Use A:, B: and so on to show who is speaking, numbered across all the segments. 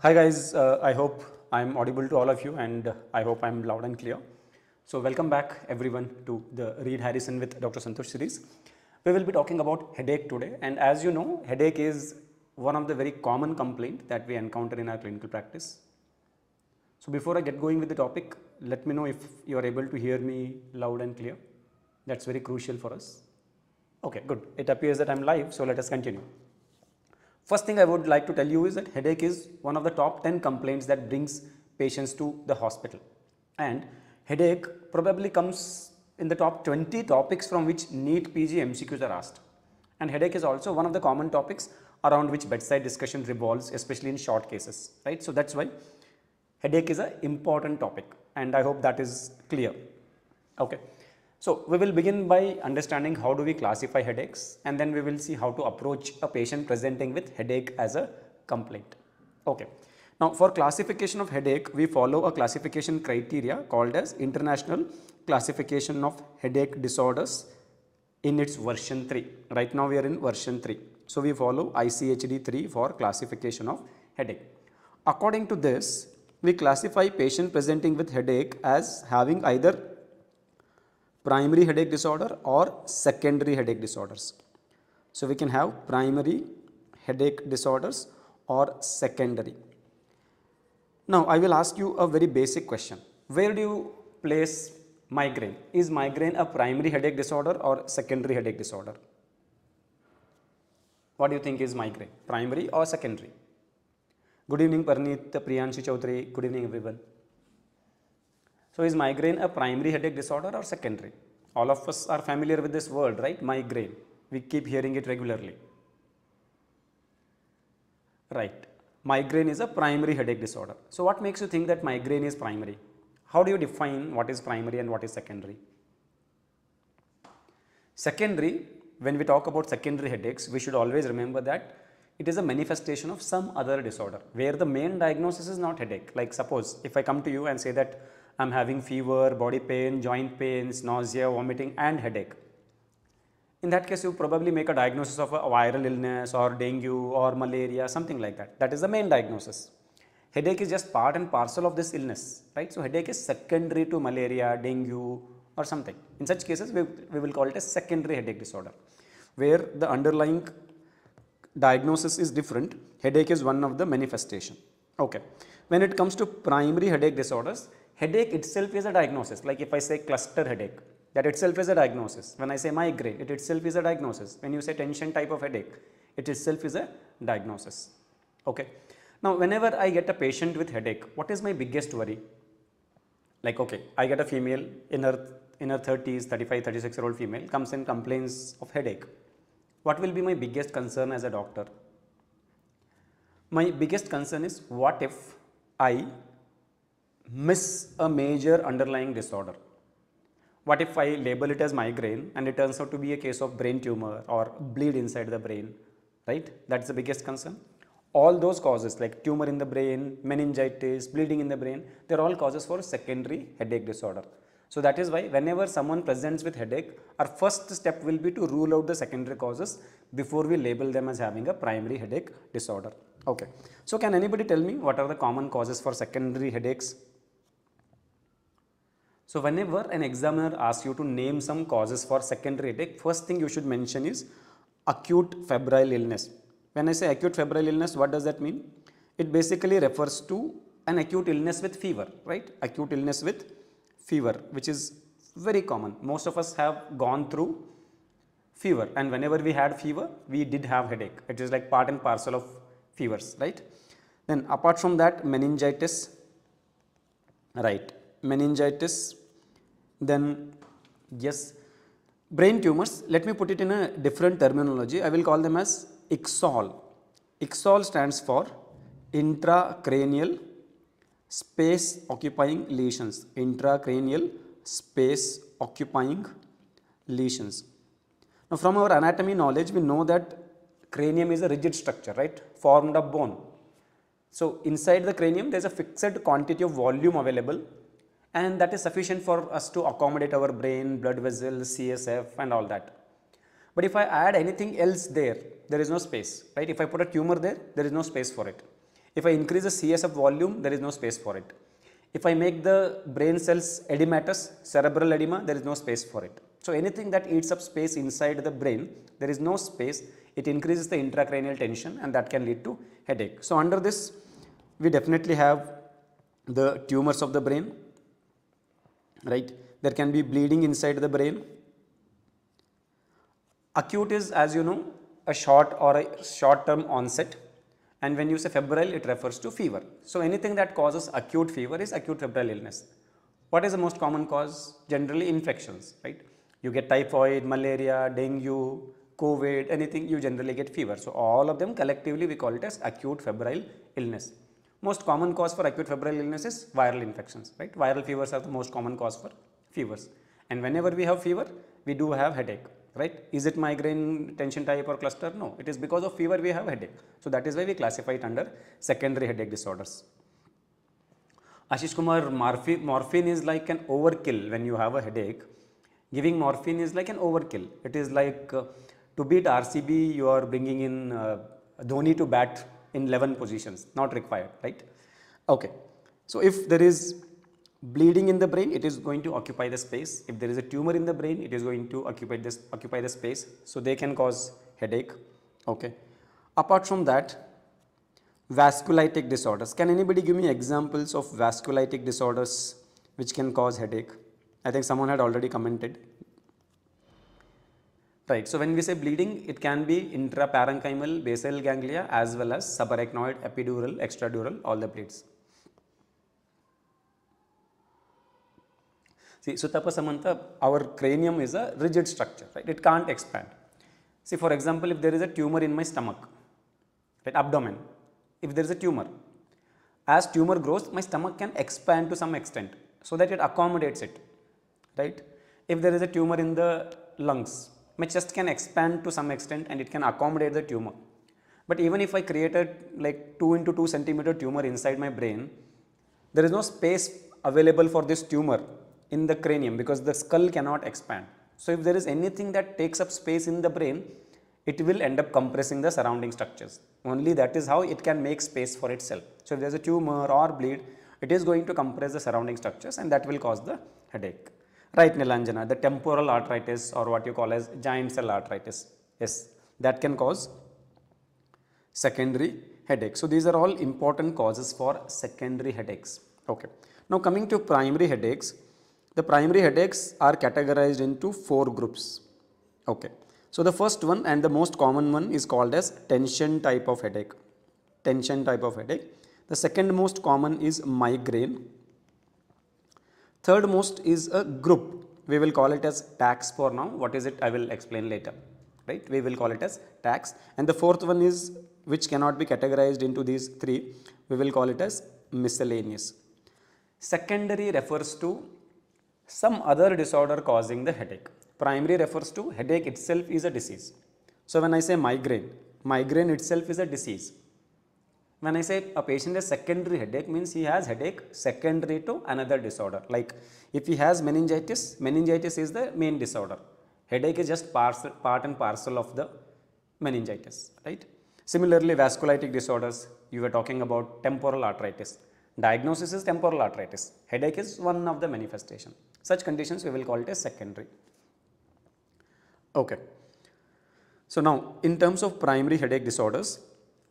A: Hi guys, I hope I'm audible to all of you and I hope I'm loud and clear. So welcome back everyone to the Read Harrison with Dr. Santosh series. We will be talking about headache today, and as you know, headache is one of the very common complaint that we encounter in our clinical practice. So before I get going with the topic, let me know if you are able to hear me loud and clear. That's very crucial for us. Okay, good. It appears that I'm live, so let us continue. First thing I would like to tell you is that headache is one of the top 10 complaints that brings patients to the hospital, and headache probably comes in the top 20 topics from which NEET PG MCQs are asked, and headache is also one of the common topics around which bedside discussion revolves, especially in short cases, right? So that's why headache is an important topic, and I hope that is clear. Okay. So we will begin by understanding how do we classify headaches, and then we will see how to approach a patient presenting with headache as a complaint. Okay. Now for classification of headache, we follow a classification criteria called as International Classification of Headache Disorders in its version 3. Right now we are in version 3. So we follow ICHD 3 for classification of headache. According to this, we classify patient presenting with headache as having either primary headache disorder or secondary headache disorders. So we can have primary headache disorders or secondary. Now I will ask you a very basic question. Where do you place migraine? Is migraine a primary headache disorder or secondary headache disorder? What do you think is migraine? Primary or secondary? Good evening Parneet, Priyanshi Chaudhary. Good evening everyone. So is migraine a primary headache disorder or secondary? All of us are familiar with this word, right? Migraine. We keep hearing it regularly. Right. Migraine is a primary headache disorder. So what makes you think that migraine is primary? How do you define what is primary and what is secondary? Secondary, when we talk about secondary headaches, we should always remember that it is a manifestation of some other disorder where the main diagnosis is not headache. Like suppose if I come to you and say that I'm having fever, body pain, joint pains, nausea, vomiting and headache. In that case, you probably make a diagnosis of a viral illness or dengue or malaria, something like that. That is the main diagnosis. Headache is just part and parcel of this illness, right? So headache is secondary to malaria, dengue or something. In such cases, we will call it a secondary headache disorder, where the underlying diagnosis is different. Headache is one of the manifestation. Okay. When it comes to primary headache disorders, headache itself is a diagnosis. Like if I say cluster headache, that itself is a diagnosis. When I say migraine, it itself is a diagnosis. When you say tension type of headache, it itself is a diagnosis. Okay. Now, whenever I get a patient with headache, what is my biggest worry? Like, okay, I get a female in her 30s, 35, 36-year-old female comes and complains of headache. What will be my biggest concern as a doctor? My biggest concern is what if I miss a major underlying disorder? What if I label it as migraine and it turns out to be a case of brain tumor or bleed inside the brain, right? That's the biggest concern. All those causes like tumor in the brain, meningitis, bleeding in the brain, they're all causes for secondary headache disorder. So that is why whenever someone presents with headache, our first step will be to rule out the secondary causes before we label them as having a primary headache disorder. Okay. So can anybody tell me what are the common causes for secondary headaches? So whenever an examiner asks you to name some causes for secondary headache, first thing you should mention is acute febrile illness. When I say acute febrile illness, what does that mean? It basically refers to an acute illness with fever, right? Acute illness with fever, which is very common. Most of us have gone through fever, and whenever we had fever, we did have headache. It is like part and parcel of fevers, right? Then apart from that, meningitis, right? Meningitis. Then yes, brain tumors, let me put it in a different terminology. I will call them as ICSOL. ICSOL stands for intracranial space occupying lesions. Intracranial space occupying lesions. Now from our anatomy knowledge, we know that cranium is a rigid structure, right? Formed of bone. So inside the cranium, there is a fixed quantity of volume available, and that is sufficient for us to accommodate our brain, blood vessels, CSF and all that. But if I add anything else there, there is no space, right? If I put a tumor there, there is no space for it. If I increase the CSF volume, there is no space for it. If I make the brain cells edematous, cerebral edema, there is no space for it. So anything that eats up space inside the brain, there is no space, it increases the intracranial tension and that can lead to headache. So under this, we definitely have the tumors of the brain, right? There can be bleeding inside the brain. Acute is, as you know, a short or a short term onset, and when you say febrile, it refers to fever. So anything that causes acute fever is acute febrile illness. What is the most common cause? Generally infections, right? You get typhoid, malaria, dengue, COVID, anything, you generally get fever. So all of them collectively we call it as acute febrile illness. Most common cause for acute febrile illness is viral infections, right? Viral fevers are the most common cause for fevers. And whenever we have fever, we do have headache, right? Is it migraine, tension type or cluster? No, it is because of fever we have headache. So that is why we classify it under secondary headache disorders. Ashish Kumar, morphine is like an overkill when you have a headache. Giving morphine is like an overkill. It is like to beat RCB, you are bringing in Dhoni to bat in 11 positions, not required, right? Okay. So if there is bleeding in the brain, it is going to occupy the space. If there is a tumor in the brain, it is going to occupy the space. So they can cause headache. Okay. Apart from that, vasculitic disorders. Can anybody give me examples of vasculitic disorders which can cause headache? I think someone had already commented. Right. So when we say bleeding, it can be intraparenchymal, basal ganglia as well as subarachnoid, epidural, extradural, all the bleeds. See, Sutapa Samantha, our cranium is a rigid structure, right? It can't expand. See, for example, if there is a tumor in my stomach, right, abdomen, if there is a tumor, as tumor grows, my stomach can expand to some extent so that it accommodates it, right? If there is a tumor in the lungs, my chest can expand to some extent and it can accommodate the tumor. But even if I created like 2 into 2 centimeter tumor inside my brain, there is no space available for this tumor in the cranium because the skull cannot expand. So if there is anything that takes up space in the brain, it will end up compressing the surrounding structures. Only that is how it can make space for itself. So if there is a tumor or bleed, it is going to compress the surrounding structures and that will cause the headache. Right, Nilanjana, the temporal arthritis or what you call as giant cell arthritis. Yes, that can cause secondary headache. So these are all important causes for secondary headaches. Okay. Now coming to primary headaches, the primary headaches are categorized into 4 groups. Okay. So the first one and the most common one is called as tension type of headache. Tension type of headache. The second most common is migraine. Third most is a group. We will call it as tax for now. What is it? I will explain later. Right? We will call it as tax. And the fourth one is, which cannot be categorized into these 3. We will call it as miscellaneous. Secondary refers to some other disorder causing the headache. Primary refers to headache itself is a disease. So when I say migraine, migraine itself is a disease. When I say a patient has secondary headache, means he has headache secondary to another disorder. Like if he has meningitis, meningitis is the main disorder. Headache is just part and parcel of the meningitis, right? Similarly, vasculitic disorders, you were talking about temporal arthritis. Diagnosis is temporal arthritis. Headache is one of the manifestation. Such conditions we will call it as secondary. Okay. So now in terms of primary headache disorders,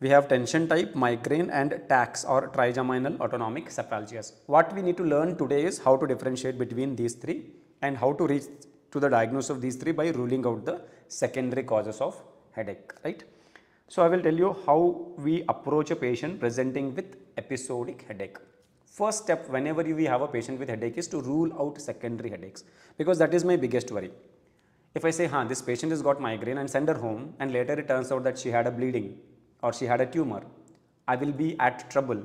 A: we have tension type, migraine and tax or trigeminal autonomic cephalgias. What we need to learn today is how to differentiate between these 3 and how to reach to the diagnosis of these 3 by ruling out the secondary causes of headache, right? So I will tell you how we approach a patient presenting with episodic headache. First step whenever we have a patient with headache is to rule out secondary headaches, because that is my biggest worry. If I say, this patient has got migraine and send her home and later it turns out that she had a bleeding or she had a tumor, I will be at trouble,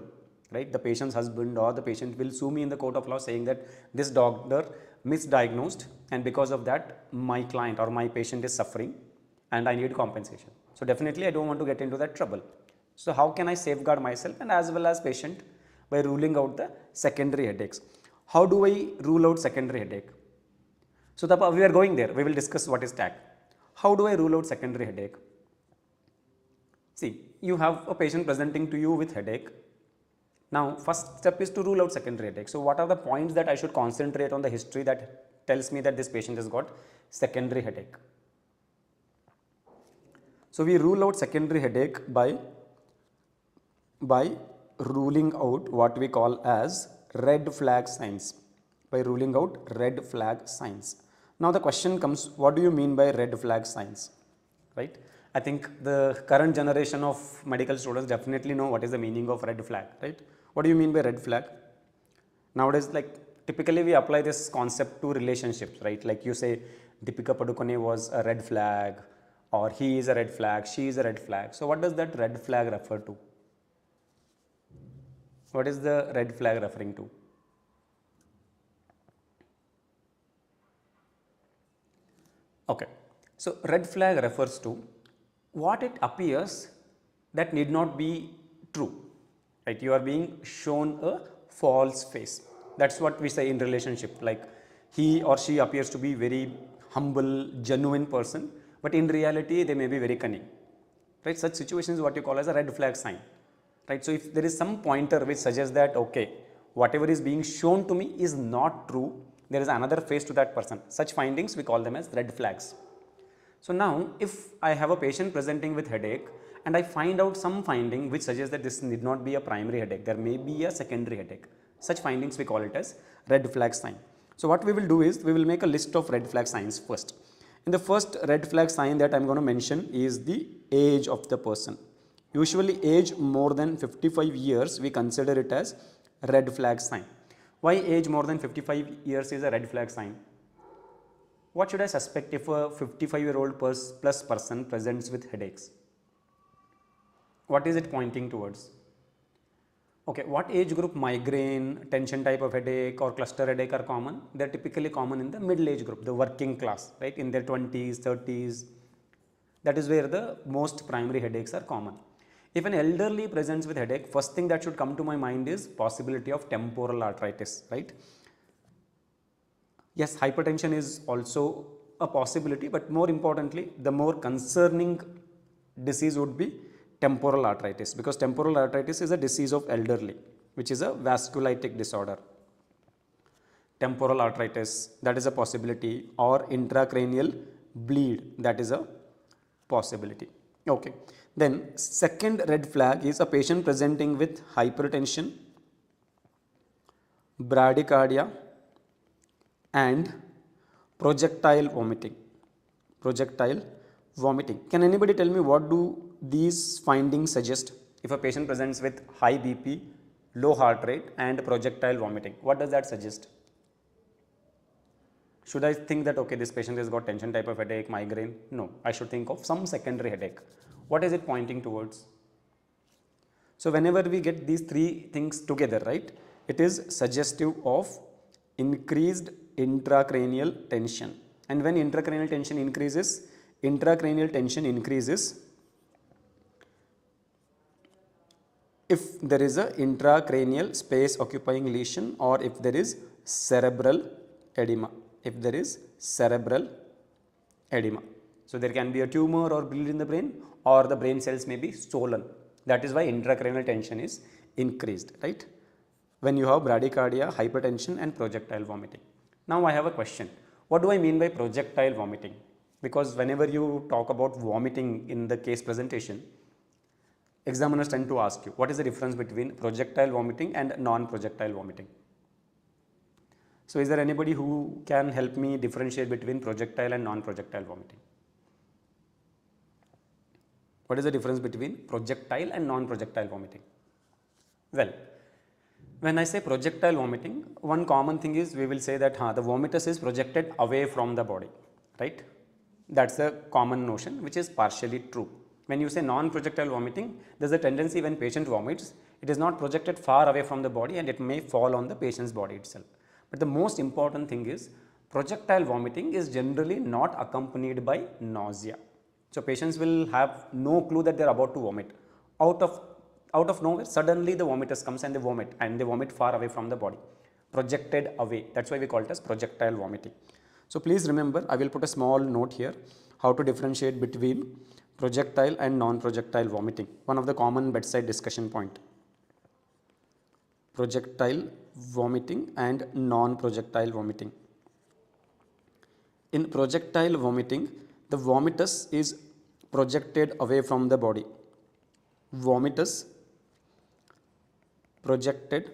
A: right? The patient's husband or the patient will sue me in the court of law saying that this doctor misdiagnosed and because of that my client or my patient is suffering and I need compensation. So definitely I don't want to get into that trouble. So how can I safeguard myself and as well as patient by ruling out the secondary headaches? How do I rule out secondary headache? So we are going there. We will discuss what is TAC. How do I rule out secondary headache? See, you have a patient presenting to you with headache. Now, first step is to rule out secondary headache. So, what are the points that I should concentrate on the history that tells me that this patient has got secondary headache? So, we rule out secondary headache by ruling out what we call as red flag signs. By ruling out red flag signs. Now, the question comes, what do you mean by red flag signs? Right? I think the current generation of medical students definitely know what is the meaning of red flag, right? What do you mean by red flag? Nowadays, like typically we apply this concept to relationships, right? Like you say, Deepika Padukone was a red flag, or he is a red flag, she is a red flag. So, what does that red flag refer to? What is the red flag referring to? Okay. So, red flag refers to what it appears that need not be true, right? You are being shown a false face. That's what we say in relationship, like he or she appears to be very humble, genuine person, but in reality they may be very cunning, right? Such situations what you call as a red flag sign, right? So, if there is some pointer which suggests that okay, whatever is being shown to me is not true, there is another face to that person, such findings we call them as red flags. So, now if I have a patient presenting with headache and I find out some finding which suggests that this need not be a primary headache, there may be a secondary headache, such findings we call it as red flag sign. So, what we will do is we will make a list of red flag signs first. And the first red flag sign that I am going to mention is the age of the person. Usually age more than 55 years we consider it as red flag sign. Why age more than 55 years is a red flag sign? What should I suspect if a 55-year-old plus person presents with headaches? What is it pointing towards? Okay, what age group migraine, tension type of headache or cluster headache are common? They are typically common in the middle age group, the working class, right, in their 20s, 30s. That is where the most primary headaches are common. If an elderly presents with headache, first thing that should come to my mind is possibility of temporal arthritis, right? Yes, hypertension is also a possibility, but more importantly, the more concerning disease would be temporal arthritis, because temporal arthritis is a disease of elderly, which is a vasculitic disorder. Temporal arthritis, that is a possibility, or intracranial bleed, that is a possibility. Okay. Then second red flag is a patient presenting with hypertension, bradycardia, and projectile vomiting. Projectile vomiting. Can anybody tell me what do these findings suggest? If a patient presents with high BP, low heart rate and projectile vomiting, what does that suggest? Should I think that okay, this patient has got tension type of headache, migraine? No, I should think of some secondary headache. What is it pointing towards? So, whenever we get these three things together, right, it is suggestive of increased intracranial tension. And when intracranial tension increases if there is a intracranial space occupying lesion, or if there is cerebral edema. If there is cerebral edema. So, there can be a tumor or bleed in the brain, or the brain cells may be swollen. That is why intracranial tension is increased, right? When you have bradycardia, hypertension and projectile vomiting. Now, I have a question. What do I mean by projectile vomiting? Because whenever you talk about vomiting in the case presentation, examiners tend to ask you, what is the difference between projectile vomiting and non-projectile vomiting? So, is there anybody who can help me differentiate between projectile and non-projectile vomiting? What is the difference between projectile and non-projectile vomiting? Well, when I say projectile vomiting, one common thing is we will say that the vomitus is projected away from the body, right? That's a common notion which is partially true. When you say non-projectile vomiting, there is a tendency when patient vomits, it is not projected far away from the body and it may fall on the patient's body itself. But the most important thing is projectile vomiting is generally not accompanied by nausea. So, patients will have no clue that they are about to vomit. Out of nowhere, suddenly the vomitus comes and they vomit far away from the body, projected away. That is why we call it as projectile vomiting. So, please remember, I will put a small note here how to differentiate between projectile and non-projectile vomiting, one of the common bedside discussion point. Projectile vomiting and non-projectile vomiting. In projectile vomiting, the vomitus is projected away from the body. Vomitus projected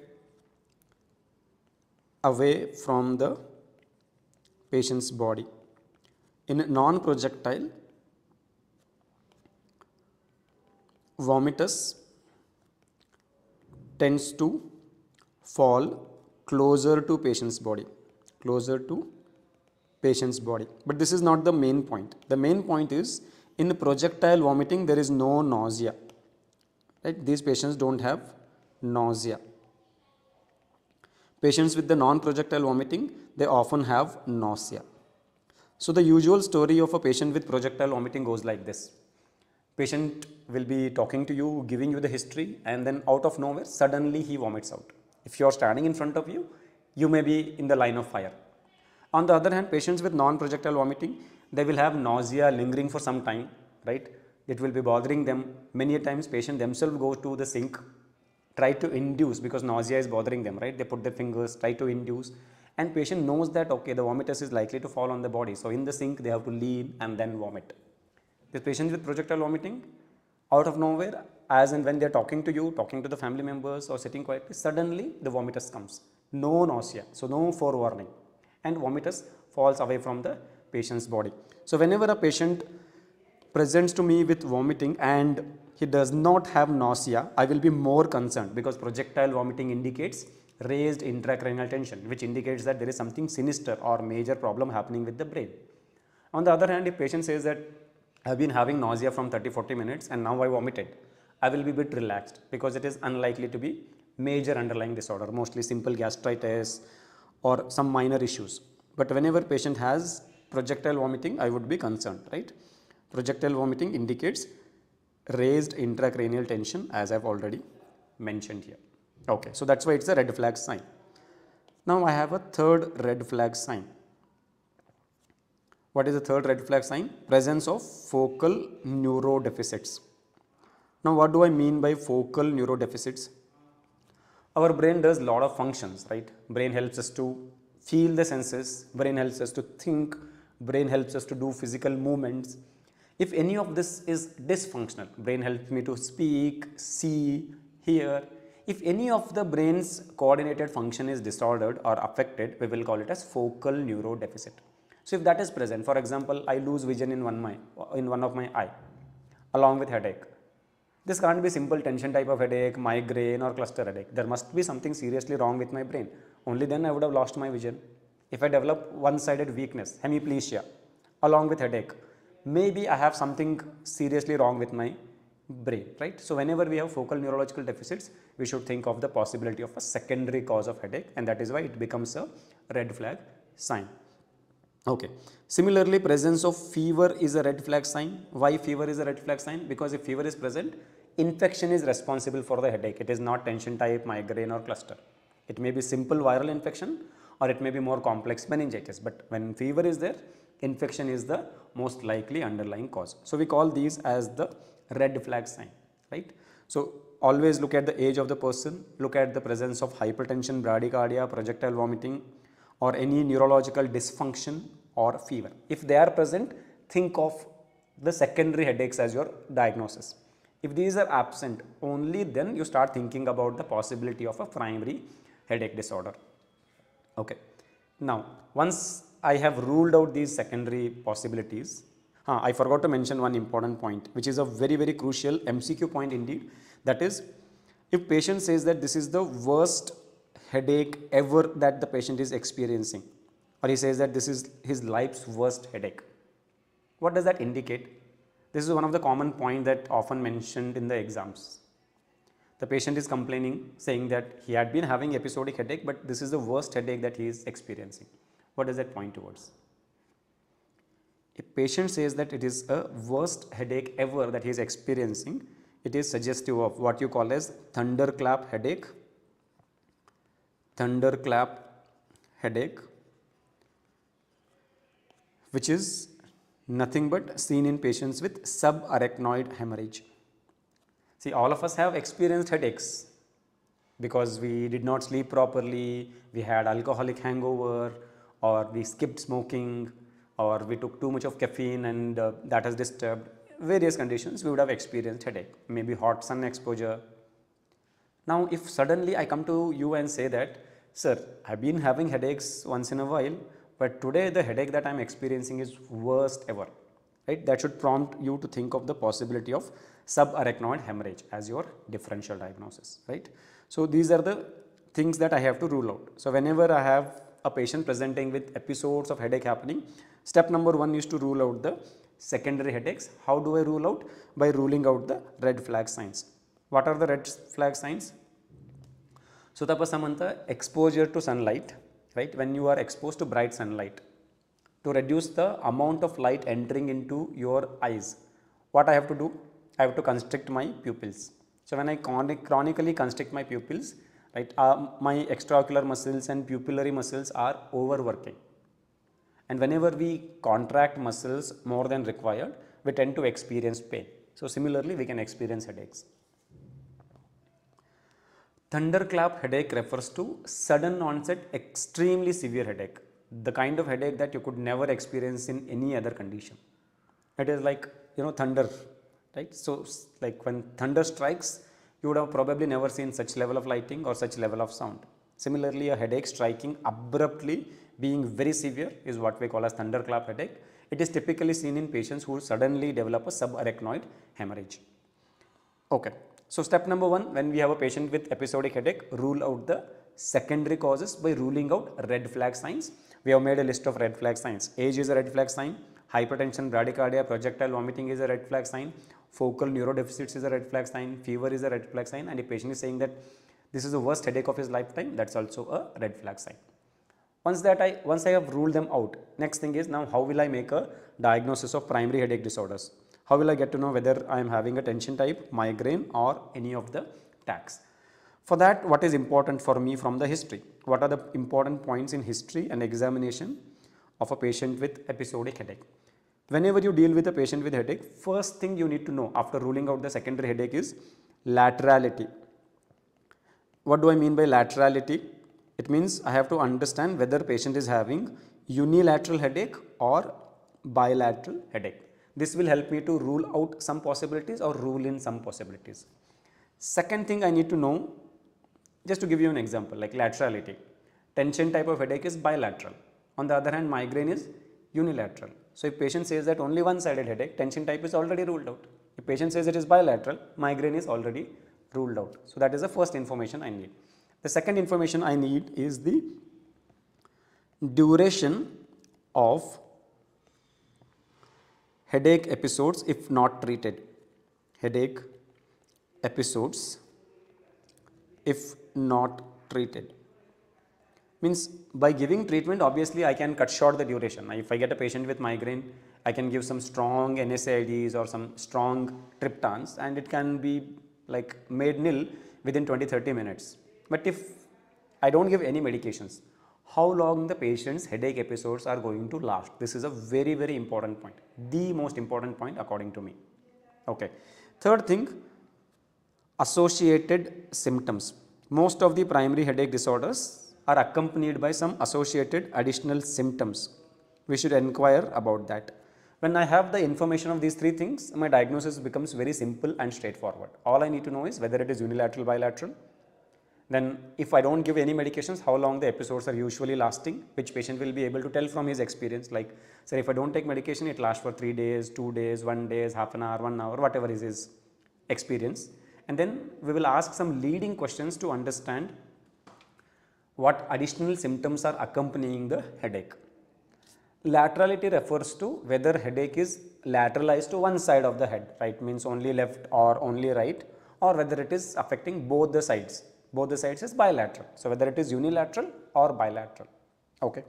A: away from the patient's body. In non-projectile, vomitus tends to fall closer to patient's body, But this is not the main point. The main point is, in projectile vomiting, there is no nausea. Right? These patients don't have nausea. Patients with the non-projectile vomiting, they often have nausea. So the usual story of a patient with projectile vomiting goes like this. Patient will be talking to you, giving you the history, and then out of nowhere, suddenly he vomits out. If you are standing in front of you, you may be in the line of fire. On the other hand, patients with non-projectile vomiting, they will have nausea lingering for some time, right? It will be bothering them. Many times patients themselves go to the sink, try to induce, because nausea is bothering them, right? They put their fingers, try to induce, and patient knows that, okay, the vomitus is likely to fall on the body. So in the sink, they have to lean and then vomit. The patients with projectile vomiting, out of nowhere, as and when they are talking to you, talking to the family members or sitting quietly, suddenly the vomitus comes. No nausea, so no forewarning, and vomitus falls away from the patient's body. So whenever a patient presents to me with vomiting and he does not have nausea, I will be more concerned, because projectile vomiting indicates raised intracranial tension, which indicates that there is something sinister or major problem happening with the brain. On the other hand, if patient says that I have been having nausea from 30-40 minutes and now I vomited, I will be a bit relaxed, because it is unlikely to be major underlying disorder, mostly simple gastritis or some minor issues. But whenever patient has projectile vomiting, I would be concerned, right? Projectile vomiting indicates raised intracranial tension, as I've already mentioned here. Okay, so that's why it's a red flag sign. Now I have a third red flag sign. What is the third red flag sign? Presence of focal neurodeficits. Now what do I mean by focal neurodeficits? Our brain does a lot of functions, right? Brain helps us to feel the senses, brain helps us to think, brain helps us to do physical movements. If any of this is dysfunctional, brain helps me to speak, see, hear. If any of the brain's coordinated function is disordered or affected, we will call it as focal neurodeficit. So if that is present, for example, I lose vision in one of my eye along with headache. This can't be simple tension type of headache, migraine or cluster headache. There must be something seriously wrong with my brain. Only then I would have lost my vision. If I develop one-sided weakness, hemiplegia, along with headache, maybe I have something seriously wrong with my brain, right? So whenever we have focal neurological deficits, we should think of the possibility of a secondary cause of headache, and that is why it becomes a red flag sign. Okay. Similarly, presence of fever is a red flag sign. Why fever is a red flag sign? Because if fever is present, infection is responsible for the headache. It is not tension type, migraine or cluster. It may be simple viral infection or it may be more complex meningitis. But when fever is there, infection is the most likely underlying cause. So we call these as the red flag sign, right? So always look at the age of the person, look at the presence of hypertension, bradycardia, projectile vomiting, or any neurological dysfunction or fever. If they are present, think of the secondary headaches as your diagnosis. If these are absent, only then you start thinking about the possibility of a primary headache disorder. Okay. Now, once I have ruled out these secondary possibilities, I forgot to mention one important point, which is a very, very crucial MCQ point indeed. That is, if patient says that this is the worst headache ever that the patient is experiencing, or he says that this is his life's worst headache, what does that indicate? This is one of the common points that often mentioned in the exams. The patient is complaining, saying that he had been having episodic headache, but this is the worst headache that he is experiencing. What does that point towards? If patient says that it is a worst headache ever that he is experiencing, it is suggestive of what you call as thunderclap headache, which is Nothing but seen in patients with subarachnoid hemorrhage. See, all of us have experienced headaches because we did not sleep properly, we had alcoholic hangover, or we skipped smoking, or we took too much of caffeine and that has disturbed various conditions. We would have experienced headache, maybe hot sun exposure. Now, if suddenly I come to you and say that, sir, I've been having headaches once in a while, but today the headache that I'm experiencing is worst ever, right? That should prompt you to think of the possibility of subarachnoid hemorrhage as your differential diagnosis, right? So these are the things that I have to rule out. So whenever I have a patient presenting with episodes of headache happening, step number 1 is to rule out the secondary headaches. How do I rule out? By ruling out the red flag signs. What are the red flag signs? So Tapasamanta, exposure to sunlight, right? When you are exposed to bright sunlight, to reduce the amount of light entering into your eyes, what I have to do? I have to constrict my pupils. So when I chronically constrict my pupils, right, my extraocular muscles and pupillary muscles are overworking. And whenever we contract muscles more than required, we tend to experience pain. So similarly, we can experience headaches. Thunderclap headache refers to sudden onset, extremely severe headache, the kind of headache that you could never experience in any other condition. It is like, thunder, right? So like when thunder strikes, you would have probably never seen such level of lighting or such level of sound. Similarly, a headache striking abruptly, being very severe, is what we call as thunderclap headache. It is typically seen in patients who suddenly develop a subarachnoid hemorrhage. Okay. So step number 1, when we have a patient with episodic headache, rule out the secondary causes by ruling out red flag signs. We have made a list of red flag signs. Age is a red flag sign. Hypertension, bradycardia, projectile vomiting is a red flag sign. Focal neurodeficits is a red flag sign. Fever is a red flag sign. And the patient is saying that this is the worst headache of his lifetime, that's also a red flag sign. Once I have ruled them out, next thing is, now how will I make a diagnosis of primary headache disorders? How will I get to know whether I am having a tension type, migraine, or any of the TACs? For that, what is important for me from the history? What are the important points in history and examination of a patient with episodic headache? Whenever you deal with a patient with headache, first thing you need to know after ruling out the secondary headache is laterality. What do I mean by laterality? It means I have to understand whether patient is having unilateral headache or bilateral headache. This will help me to rule out some possibilities or rule in some possibilities. Second thing I need to know, just to give you an example, like laterality. Tension type of headache is bilateral. On the other hand, migraine is unilateral. So if patient says that only one-sided headache, tension type is already ruled out. If patient says it is bilateral, migraine is already ruled out. So that is the first information I need. The second information I need is the duration of headache episodes if not treated. Headache episodes if not treated. Means by giving treatment, obviously I can cut short the duration. If I get a patient with migraine, I can give some strong NSAIDs or some strong triptans and it can be like made nil within 20-30 minutes. But if I don't give any medications, how long the patient's headache episodes are going to last? This is a very, very important point. The most important point according to me. Okay. Third thing, associated symptoms. Most of the primary headache disorders are accompanied by some associated additional symptoms. We should inquire about that. When I have the information of these three things, my diagnosis becomes very simple and straightforward. All I need to know is whether it is unilateral, bilateral. Then if I don't give any medications, how long the episodes are usually lasting, which patient will be able to tell from his experience. Like, say, if I don't take medication, it lasts for 3 days, 2 days, 1 day, half an hour, 1 hour, whatever is his experience. And then we will ask some leading questions to understand what additional symptoms are accompanying the headache. Laterality refers to whether headache is lateralized to one side of the head, right? Means only left or only right, or whether it is affecting both the sides. Both the sides is bilateral. So whether it is unilateral or bilateral. Okay.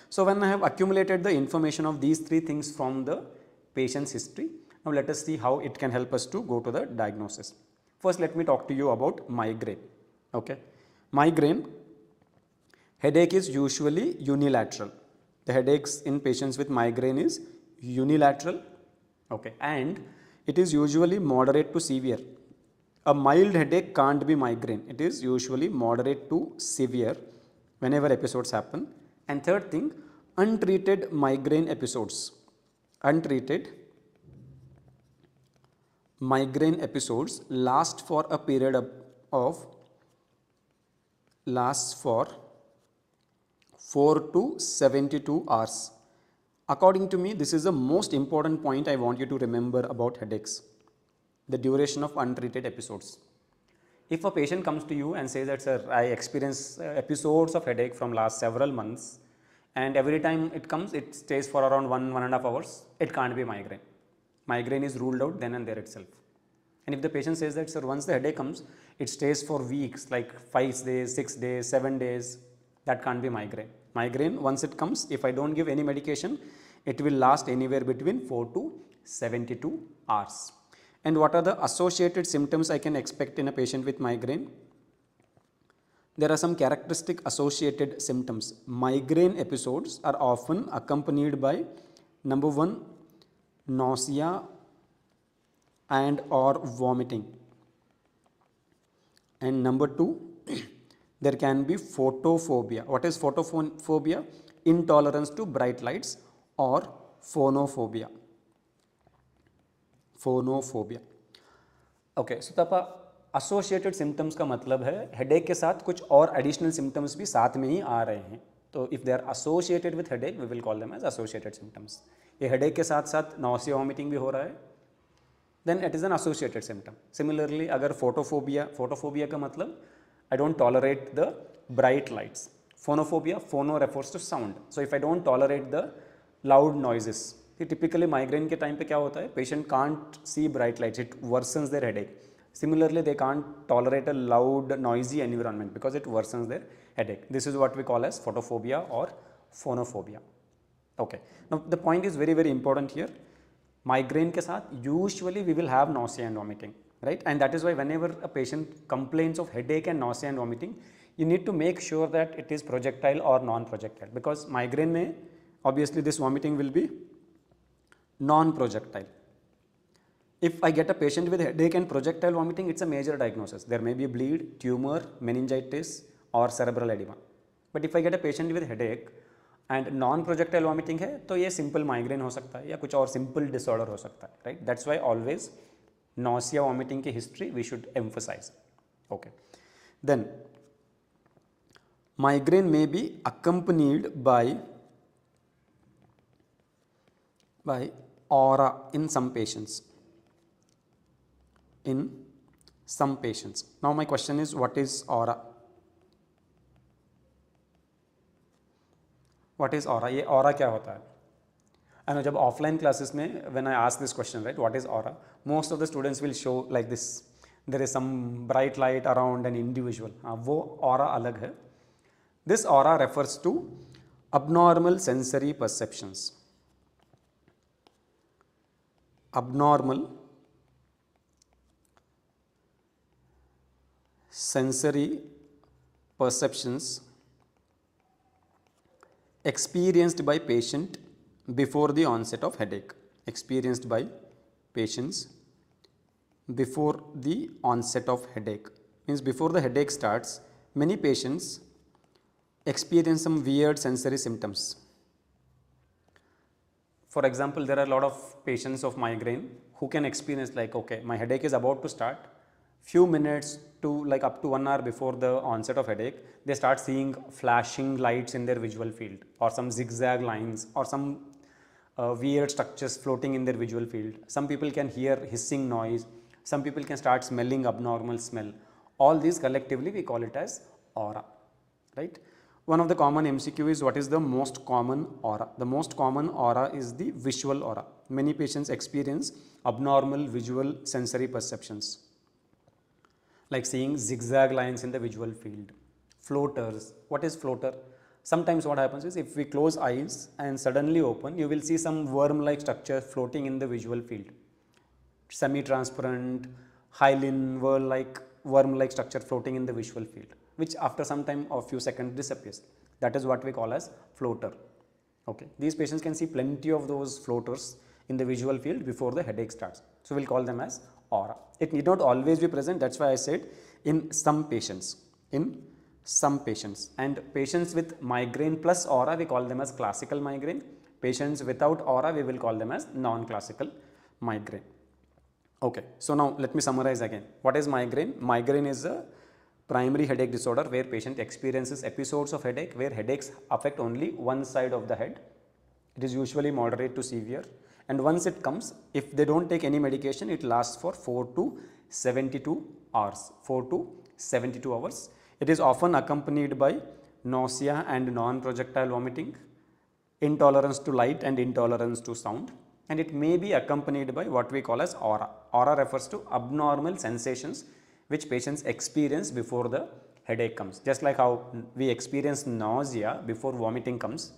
A: So when I have accumulated the information of these three things from the patient's history, now let us see how it can help us to go to the diagnosis. First, let me talk to you about migraine. Okay. Migraine, headache is usually unilateral. The headaches in patients with migraine is unilateral, okay, and it is usually moderate to severe. A mild headache can't be migraine. It is usually moderate to severe whenever episodes happen. And third thing, untreated migraine episodes. Untreated migraine episodes last for a period of lasts for 4 to 72 hours. According to me, this is the most important point I want you to remember about headaches. The duration of untreated episodes. If a patient comes to you and says that, sir, I experience episodes of headache from last several months, and every time it comes, it stays for around 1.5 hours, it can't be migraine. Migraine is ruled out then and there itself. And if the patient says that, sir, once the headache comes, it stays for weeks, like 5 days, 6 days, 7 days, that can't be migraine. Migraine, once it comes, if I don't give any medication, it will last anywhere between 4 to 72 hours. And what are the associated symptoms I can expect in a patient with migraine? There are some characteristic associated symptoms. Migraine episodes are often accompanied by, number 1, nausea and or vomiting. And number 2, there can be photophobia. What is photophobia? Intolerance to bright lights, or phonophobia. Phonophobia. Okay, so तब associated symptoms का मतलब है headache के साथ कुछ और additional symptoms भी साथ में ही आ रहे हैं. तो if they are associated with headache, we will call them as associated symptoms. ये headache के साथ साथ nausea vomiting भी हो रहा है, then it is an associated symptom. Similarly, अगर photophobia का मतलब I don't tolerate the bright lights. Phonophobia, phono refers to sound. So if I don't tolerate the loud noises, typically migraine के time पे क्या होता है, patient can't see bright lights, it worsens their headache. Similarly, they can't tolerate a loud, noisy environment because it worsens their headache. This is what we call as photophobia or phonophobia. Okay. Now the point is very, very important here. Migraine के साथ usually we will have nausea and vomiting, right? And that is why whenever a patient complains of headache and nausea and vomiting, you need to make sure that it is projectile or non-projectile, because migraine में obviously this vomiting will be non-projectile. If I get a patient with headache and projectile vomiting, it's a major diagnosis. There may be a bleed, tumor, meningitis or cerebral edema. But if I get a patient with headache and non-projectile vomiting है, तो ये simple migraine हो सकता है या कुछ और simple disorder हो सकता है, right? That's why always nausea vomiting की history we should emphasize. Okay. Then migraine may be accompanied by aura in some patients. Now my question is, what is aura? What is aura? ये aura क्या होता है? I know जब offline classes में when I ask this question, right, what is aura? Most of the students will show like this. There is some bright light around an individual. वो aura अलग है. This aura refers to abnormal sensory perceptions. Abnormal sensory perceptions experienced by patient before the onset of headache. Experienced by patients before the onset of headache. Means before the headache starts, many patients experience some weird sensory symptoms. For example, there are a lot of patients of migraine who can experience like, okay, my headache is about to start. Few minutes to like up to 1 hour before the onset of headache, they start seeing flashing lights in their visual field, or some zigzag lines, or some weird structures floating in their visual field. Some people can hear hissing noise. Some people can start smelling abnormal smell. All these collectively we call it as aura, right? One of the common MCQ is, what is the most common aura? The most common aura is the visual aura. Many patients experience abnormal visual sensory perceptions, like seeing zigzag lines in the visual field. Floaters. What is floater? Sometimes what happens is, if we close eyes and suddenly open, you will see some worm-like structure floating in the visual field. Semi-transparent, hyaline, worm-like structure floating in the visual field, which after some time or few seconds disappears. That is what we call as floater. Okay, these patients can see plenty of those floaters in the visual field before the headache starts. So we'll call them as aura. It need not always be present. That's why I said in some patients. In some patients, and patients with migraine plus aura, we call them as classical migraine. Patients without aura, we will call them as non-classical migraine. Okay, so now let me summarize again. What is migraine? Migraine is a primary headache disorder where patient experiences episodes of headache where headaches affect only one side of the head. It is usually moderate to severe, and once it comes, if they don't take any medication, it lasts for 4 to 72 hours. 4 to 72 hours. It is often accompanied by nausea and non-projectile vomiting, intolerance to light and intolerance to sound, and it may be accompanied by what we call as aura. Aura refers to abnormal sensations which patients experience before the headache comes. Just like how we experience nausea before vomiting comes,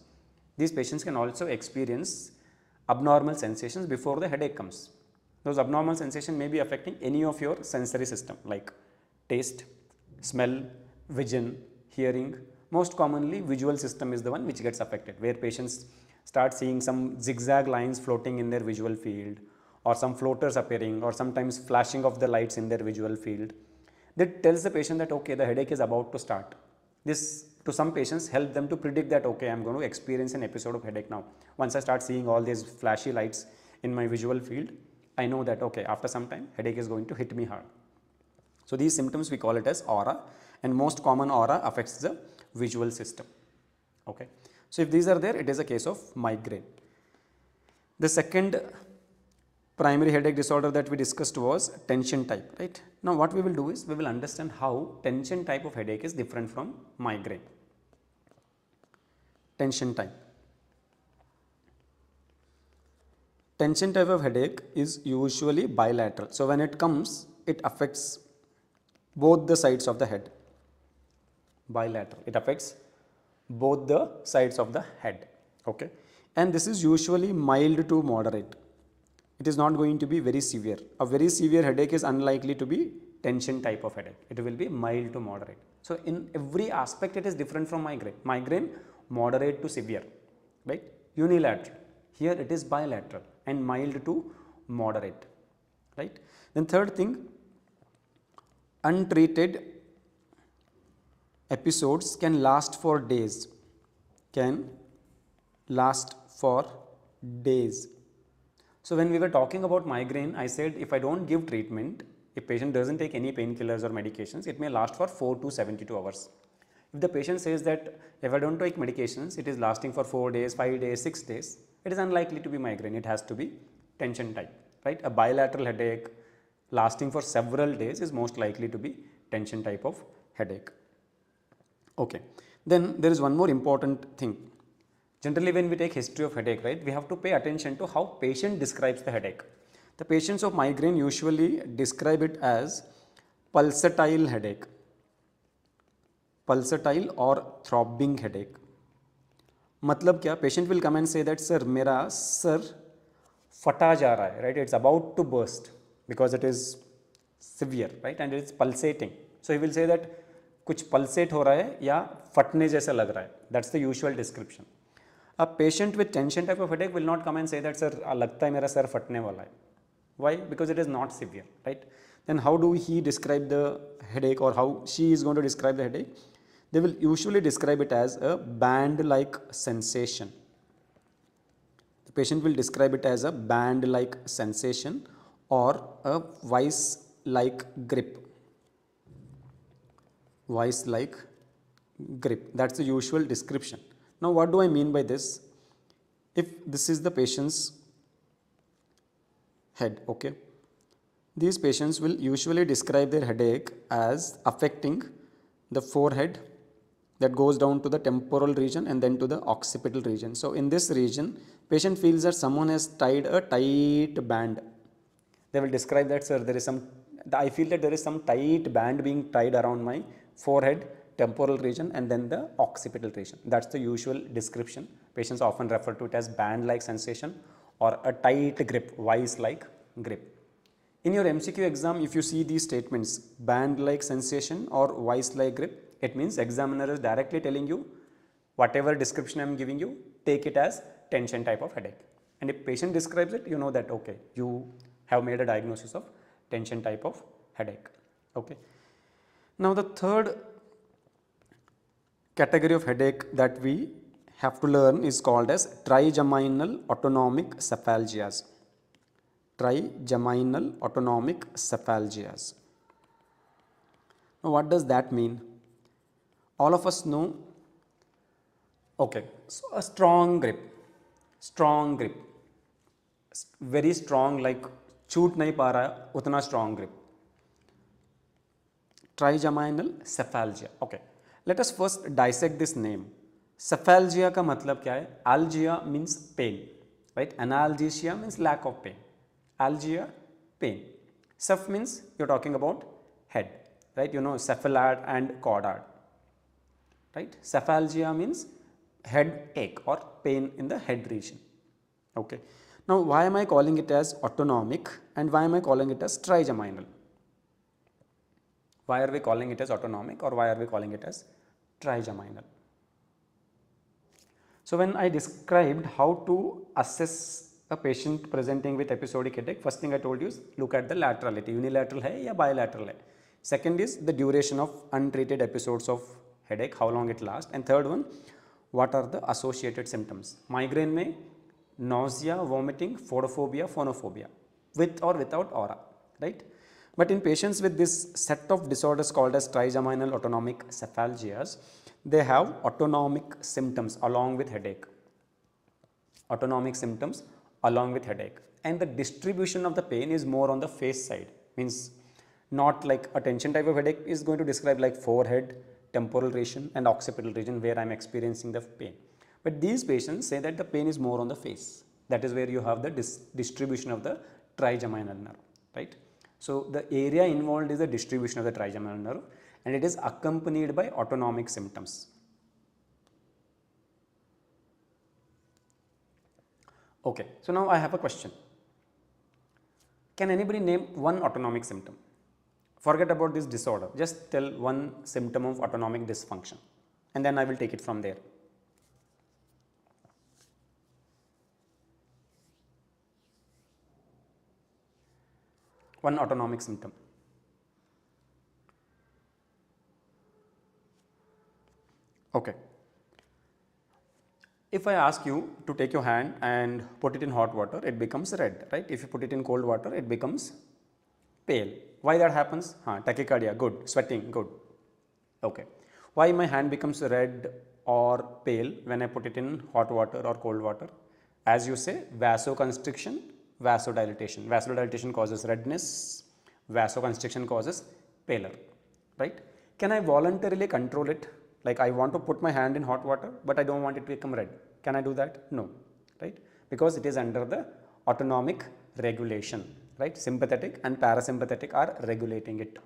A: these patients can also experience abnormal sensations before the headache comes. Those abnormal sensations may be affecting any of your sensory system like taste, smell, vision, hearing. Most commonly visual system is the one which gets affected, where patients start seeing some zigzag lines floating in their visual field, or some floaters appearing, or sometimes flashing of the lights in their visual field. That tells the patient that okay, the headache is about to start. This to some patients help them to predict that okay, I am going to experience an episode of headache now. Once I start seeing all these flashy lights in my visual field, I know that okay, after some time headache is going to hit me hard. So these symptoms we call it as aura, and most common aura affects the visual system. Okay. So if these are there, it is a case of migraine. The second primary headache disorder that we discussed was tension type, right? Now what we will do is we will understand how tension type of headache is different from migraine. Tension type. Tension type of headache is usually bilateral. So when it comes, it affects both the sides of the head. Bilateral. It affects both the sides of the head. Okay. And this is usually mild to moderate. It is not going to be very severe. A very severe headache is unlikely to be tension type of headache. It will be mild to moderate. So in every aspect it is different from migraine. Migraine, moderate to severe, right? Unilateral. Here it is bilateral and mild to moderate, right? Then third thing, untreated episodes can last for days. Can last for days. So when we were talking about migraine, I said if I don't give treatment, if patient doesn't take any painkillers or medications, it may last for 4 to 72 hours. If the patient says that if I don't take medications, it is lasting for 4 days, 5 days, 6 days, it is unlikely to be migraine. It has to be tension type, right? A bilateral headache lasting for several days is most likely to be tension type of headache. Okay. Then there is one more important thing. Generally when we take history of headache, right, we have to pay attention to how patient describes the headache. The patients of migraine usually describe it as pulsatile headache. Pulsatile or throbbing headache. मतलब क्या? Patient will come and say that sir, मेरा sir फटा जा रहा है, right? It's about to burst because it is severe, right? And it's pulsating. So he will say that कुछ pulsate हो रहा है या फटने जैसा लग रहा है. That's the usual description. A patient with tension type of headache will not come and say that sir लगता है मेरा सर फटने वाला है. Why? Because it is not severe, right? Then how do he describe the headache, or how she is going to describe the headache? They will usually describe it as a band-like sensation. The patient will describe it as a band-like sensation or a vice-like grip. Vice-like grip. That's the usual description. Now what do I mean by this? If this is the patient's head, okay, these patients will usually describe their headache as affecting the forehead that goes down to the temporal region and then to the occipital region. So in this region, patient feels that someone has tied a tight band. They will describe that, sir, I feel that there is some tight band being tied around my forehead, temporal region and then the occipital region. That's the usual description. Patients often refer to it as band-like sensation or a tight grip, vice-like grip. In your MCQ exam, if you see these statements, band-like sensation or vice-like grip, it means examiner is directly telling you whatever description I am giving you, take it as tension type of headache. And if patient describes it, you know that okay, you have made a diagnosis of tension type of headache. Okay. Now the third category of headache that we have to learn is called as trigeminal autonomic cephalgias. Trigeminal autonomic cephalgias. Now what does that mean? All of us know, okay, so a strong grip, very strong, like छूट नहीं पा रहा है उतना strong grip. Trigeminal cephalgia. Okay, let us first dissect this name. Cephalgia का मतलब क्या है? Algia means pain, right? Analgesia means lack of pain. Algia, pain. Ceph means you're talking about head, right? You know cephalad and caudad, right? Cephalgia means headache or pain in the head region. Okay. Now, why am I calling it as autonomic and why am I calling it as trigeminal? Why are we calling it as autonomic or why are we calling it as trigeminal? So, when I described how to assess a patient presenting with episodic headache, first thing I told you is look at the laterality, unilateral hai ya bilateral hai. Second is the duration of untreated episodes of headache, how long it lasts, and third one, what are the associated symptoms. Migraine mein nausea, vomiting, photophobia, phonophobia, with or without aura, right? But in patients with this set of disorders called as trigeminal autonomic cephalgias, they have autonomic symptoms along with headache. Autonomic symptoms along with headache. And the distribution of the pain is more on the face side, means not like a tension type of headache is going to describe like forehead, temporal region and occipital region where I am experiencing the pain. But these patients say that the pain is more on the face. That is where you have the distribution of the trigeminal nerve, right? So the area involved is the distribution of the trigeminal nerve and it is accompanied by autonomic symptoms. Okay, so now I have a question. Can anybody name one autonomic symptom? Forget about this disorder, just tell one symptom of autonomic dysfunction and then I will take it from there. One autonomic symptom. Okay. If I ask you to take your hand and put it in hot water, it becomes red, right? If you put it in cold water, it becomes pale. Why that happens? Tachycardia, good. Sweating, good. Okay. Why my hand becomes red or pale when I put it in hot water or cold water? As you say, vasoconstriction, vasodilatation. Vasodilatation causes redness, vasoconstriction causes pallor, right? Can I voluntarily control it? Like I want to put my hand in hot water, but I don't want it to become red. Can I do that? No, right? Because it is under the autonomic regulation, right? Sympathetic and parasympathetic are regulating it.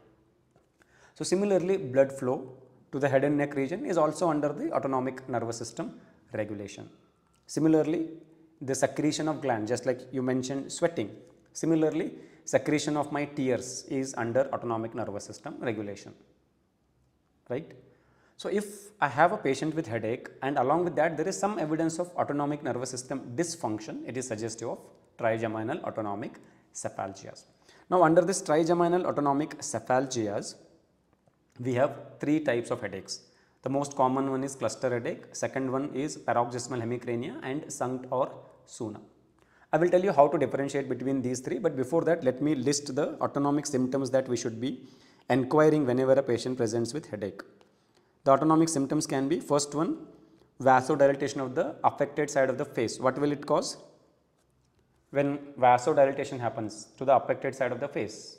A: So similarly, blood flow to the head and neck region is also under the autonomic nervous system regulation. Similarly, the secretion of gland, just like you mentioned sweating. Similarly, secretion of my tears is under autonomic nervous system regulation, right? So if I have a patient with headache and along with that there is some evidence of autonomic nervous system dysfunction, it is suggestive of trigeminal autonomic cephalgias. Now under this trigeminal autonomic cephalgias, we have three types of headaches. The most common one is cluster headache, second one is paroxysmal hemicrania and sanct or suna. I will tell you how to differentiate between these three, but before that let me list the autonomic symptoms that we should be inquiring whenever a patient presents with headache. The autonomic symptoms can be, first one, vasodilatation of the affected side of the face. What will it cause? When vasodilatation happens to the affected side of the face,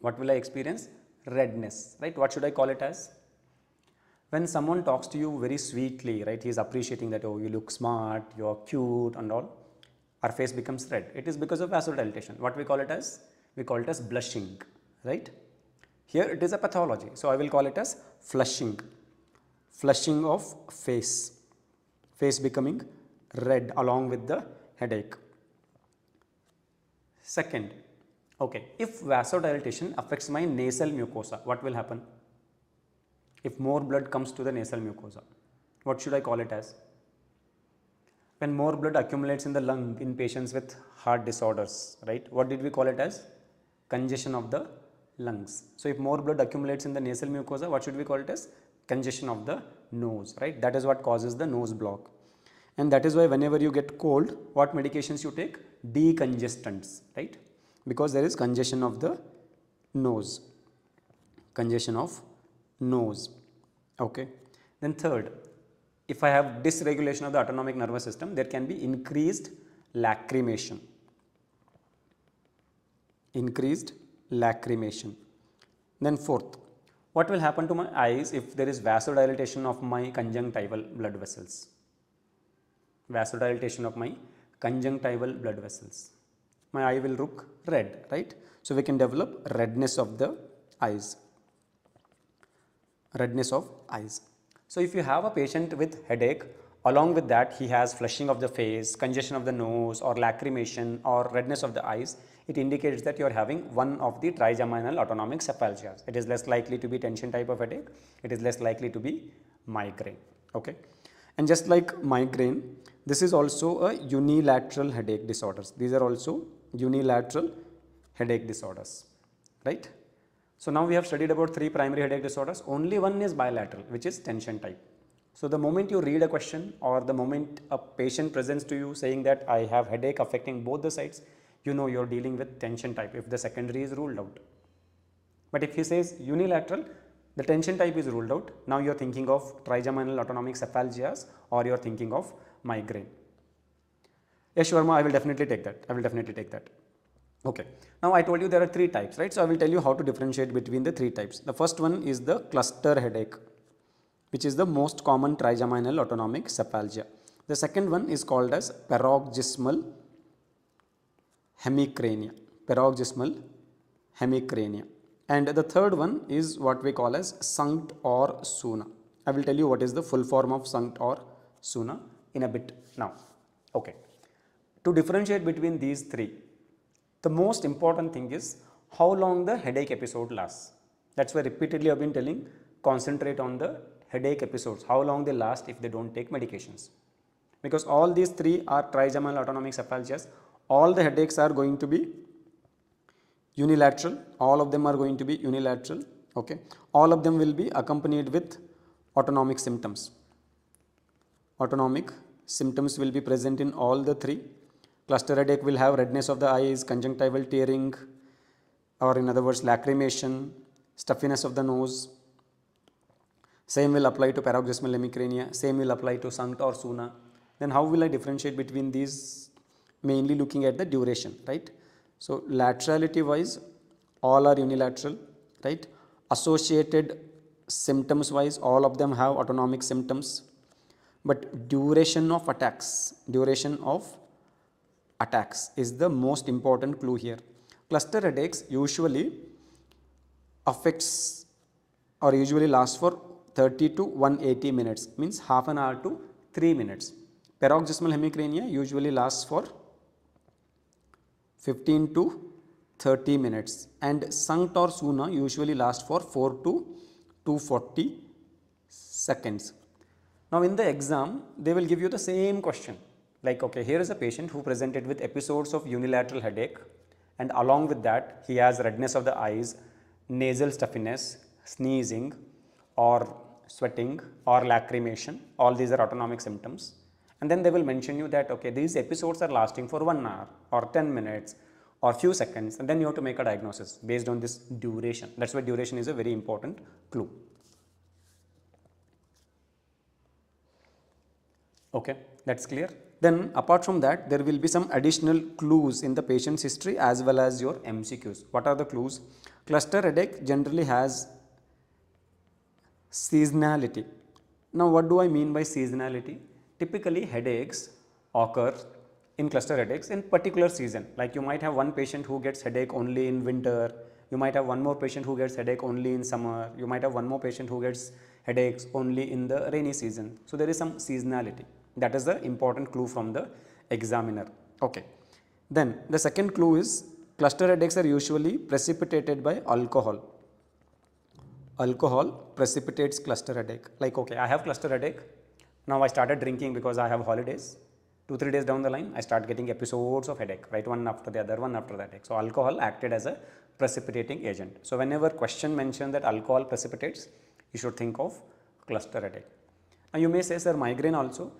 A: what will I experience? Redness, right? What should I call it as? When someone talks to you very sweetly, right? He is appreciating that, oh, you look smart, you are cute and all. Our face becomes red. It is because of vasodilatation. What we call it as? We call it as blushing, right? Here it is a pathology. So I will call it as flushing. Flushing of face. Face becoming red along with the headache. Second, okay, if vasodilatation affects my nasal mucosa, what will happen? If more blood comes to the nasal mucosa, what should I call it as? When more blood accumulates in the lung in patients with heart disorders, right? What did we call it as? Congestion of the lungs. So if more blood accumulates in the nasal mucosa, what should we call it as? Congestion of the nose, right? That is what causes the nose block. And that is why whenever you get cold, what medications you take? Decongestants, right? Because there is congestion of the nose. Congestion of nose. Okay. Then third, if I have dysregulation of the autonomic nervous system, there can be increased lacrimation. Increased lacrimation. Then fourth, what will happen to my eyes if there is vasodilatation of my conjunctival blood vessels? Vasodilatation of my conjunctival blood vessels. My eye will look red, right? So we can develop redness of the eyes. Redness of eyes. So if you have a patient with headache, along with that he has flushing of the face, congestion of the nose, or lacrimation, or redness of the eyes, it indicates that you are having one of the trigeminal autonomic cephalgias. It is less likely to be tension type of headache. It is less likely to be migraine. Okay. And just like migraine, this is also a unilateral headache disorders. These are also unilateral headache disorders, right? So now we have studied about 3 primary headache disorders. Only one is bilateral, which is tension type. So the moment you read a question, or the moment a patient presents to you saying that I have headache affecting both the sides, you know you're dealing with tension type if the secondary is ruled out. But if he says unilateral, the tension type is ruled out. Now you're thinking of trigeminal autonomic cephalgias, or you're thinking of migraine. Yes, Sharma, I will definitely take that. I will definitely take that. Okay. Now I told you there are 3 types, right? So I will tell you how to differentiate between the 3 types. The first one is the cluster headache, which is the most common trigeminal autonomic cephalgia. The second one is called as paroxysmal hemicrania. Paroxysmal hemicrania. And the third one is what we call as Sankt or Suna. I will tell you what is the full form of Sankt or Suna in a bit now. Okay. To differentiate between these 3, the most important thing is how long the headache episode lasts. That's why repeatedly I have been telling, concentrate on the headache episodes, how long they last if they don't take medications. Because all these 3 are trigeminal autonomic cephalgias. All the headaches are going to be unilateral. All of them are going to be unilateral. Okay. All of them will be accompanied with autonomic symptoms. Autonomic symptoms will be present in all the 3. Cluster headache will have redness of the eyes, conjunctival tearing, or in other words lacrimation, stuffiness of the nose. Same will apply to paroxysmal hemicrania. Same will apply to Sankt or Suna. Then how will I differentiate between these? Mainly looking at the duration, right? So laterality wise, all are unilateral, right? Associated symptoms wise, all of them have autonomic symptoms. But duration of attacks is the most important clue here. Cluster headaches usually affects or usually lasts for 30 to 180 minutes, means half an hour to 3 minutes. Paroxysmal hemicrania usually lasts for 15 to 30 minutes, and Sankt or Suna usually lasts for 4 to 240 seconds. Now in the exam, they will give you the same question. Like, okay, here is a patient who presented with episodes of unilateral headache, and along with that he has redness of the eyes, nasal stuffiness, sneezing or sweating or lacrimation. All these are autonomic symptoms. And then they will mention you that, okay, these episodes are lasting for 1 hour or 10 minutes or few seconds, and then you have to make a diagnosis based on this duration. That's why duration is a very important clue. Okay, that's clear. Then apart from that, there will be some additional clues in the patient's history as well as your MCQs. What are the clues? Cluster headache generally has seasonality. Now what do I mean by seasonality? Typically headaches occur in cluster headaches in particular season. Like you might have one patient who gets headache only in winter, you might have one more patient who gets headache only in summer, you might have one more patient who gets headaches only in the rainy season. So there is some seasonality. That is the important clue from the examiner. Okay. Then the second clue is cluster headaches are usually precipitated by alcohol. Alcohol precipitates cluster headache. Like, okay, I have cluster headache. Now I started drinking because I have holidays. 2-3 days down the line, I start getting episodes of headache, right? One after the other, one after the headache. So alcohol acted as a precipitating agent. So whenever question mentioned that alcohol precipitates, you should think of cluster headache. Now you may say, sir, migraine also.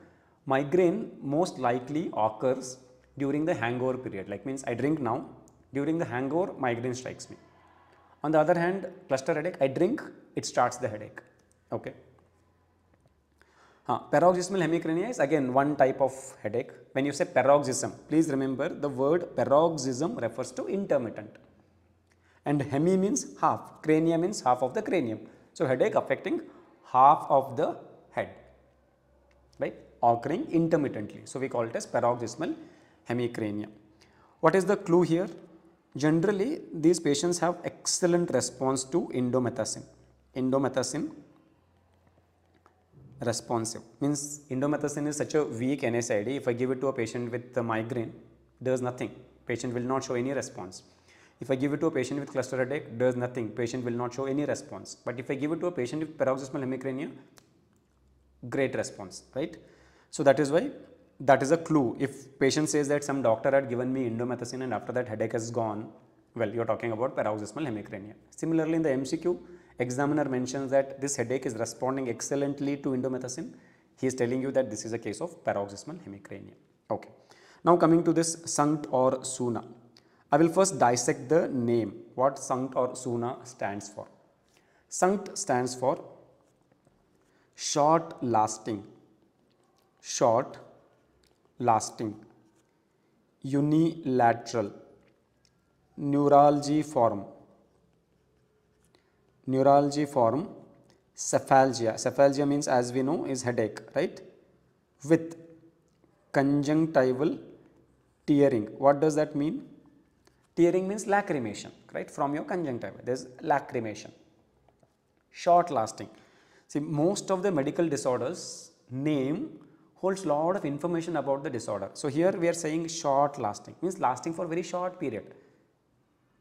A: Migraine most likely occurs during the hangover period. Like means I drink now, during the hangover, migraine strikes me. On the other hand, cluster headache, I drink, it starts the headache. Okay. Paroxysmal hemicrania is again one type of headache. When you say paroxysm, please remember the word paroxysm refers to intermittent. And hemi means half, crania means half of the cranium. So headache affecting half of the head, right? Occurring intermittently. So we call it as paroxysmal hemicrania. What is the clue here? Generally, these patients have excellent response to indomethacin. Indomethacin responsive means indomethacin is such a weak NSAID. If I give it to a patient with the migraine, does nothing. Patient will not show any response. If I give it to a patient with cluster headache, does nothing. Patient will not show any response. But if I give it to a patient with paroxysmal hemicrania, great response, right? So that is why that is a clue. If patient says that some doctor had given me indomethacin and after that headache has gone, well, you are talking about paroxysmal hemicrania. Similarly, in the MCQ, examiner mentions that this headache is responding excellently to indomethacin. He is telling you that this is a case of paroxysmal hemicrania. Okay. Now coming to this SUNCT or SUNA. I will first dissect the name, what SUNCT or SUNA stands for. SUNCT stands for short lasting, unilateral, neuralgiform, cephalgia. Cephalgia means, as we know, is headache, right? With conjunctival tearing. What does that mean? Tearing means lacrimation, right? From your conjunctiva, there is lacrimation. Short lasting. See, most of the medical disorders name holds lot of information about the disorder. So here we are saying short lasting, means lasting for very short period.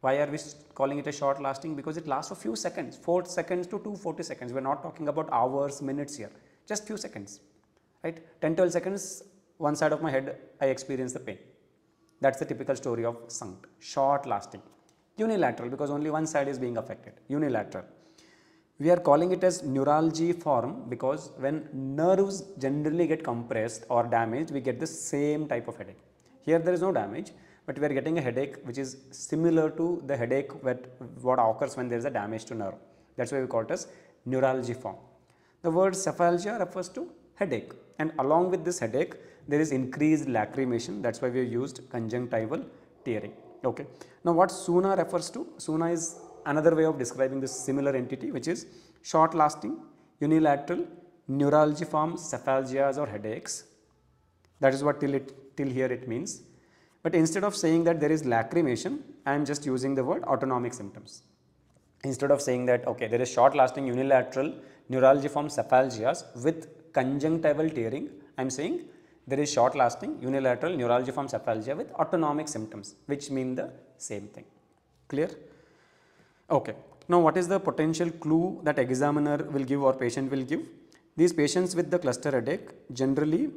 A: Why are we calling it a short lasting? Because it lasts for few seconds, 4 seconds to 240 seconds. We are not talking about hours, minutes here, just few seconds, right? 10-12 seconds, one side of my head, I experience the pain. That's the typical story of SUNCT, short lasting. Unilateral, because only one side is being affected, unilateral. We are calling it as neuralgiform because when nerves generally get compressed or damaged, we get the same type of headache. Here there is no damage, but we are getting a headache which is similar to the headache what occurs when there is a damage to nerve. That's why we call it as neuralgiform. The word cephalgia refers to headache, and along with this headache, there is increased lacrimation. That's why we have used conjunctival tearing. Okay. Now what SUNA refers to? SUNA is another way of describing this similar entity, which is short lasting, unilateral, neuralgiform cephalgias or headaches. That is what till here it means. But instead of saying that there is lacrimation, I am just using the word autonomic symptoms. Instead of saying that, okay, there is short lasting, unilateral, neuralgiform cephalgias with conjunctival tearing, I am saying there is short lasting, unilateral, neuralgiform cephalgia with autonomic symptoms, which mean the same thing. Clear? Okay. Now what is the potential clue that examiner will give or patient will give? These patients with the cluster headache, generally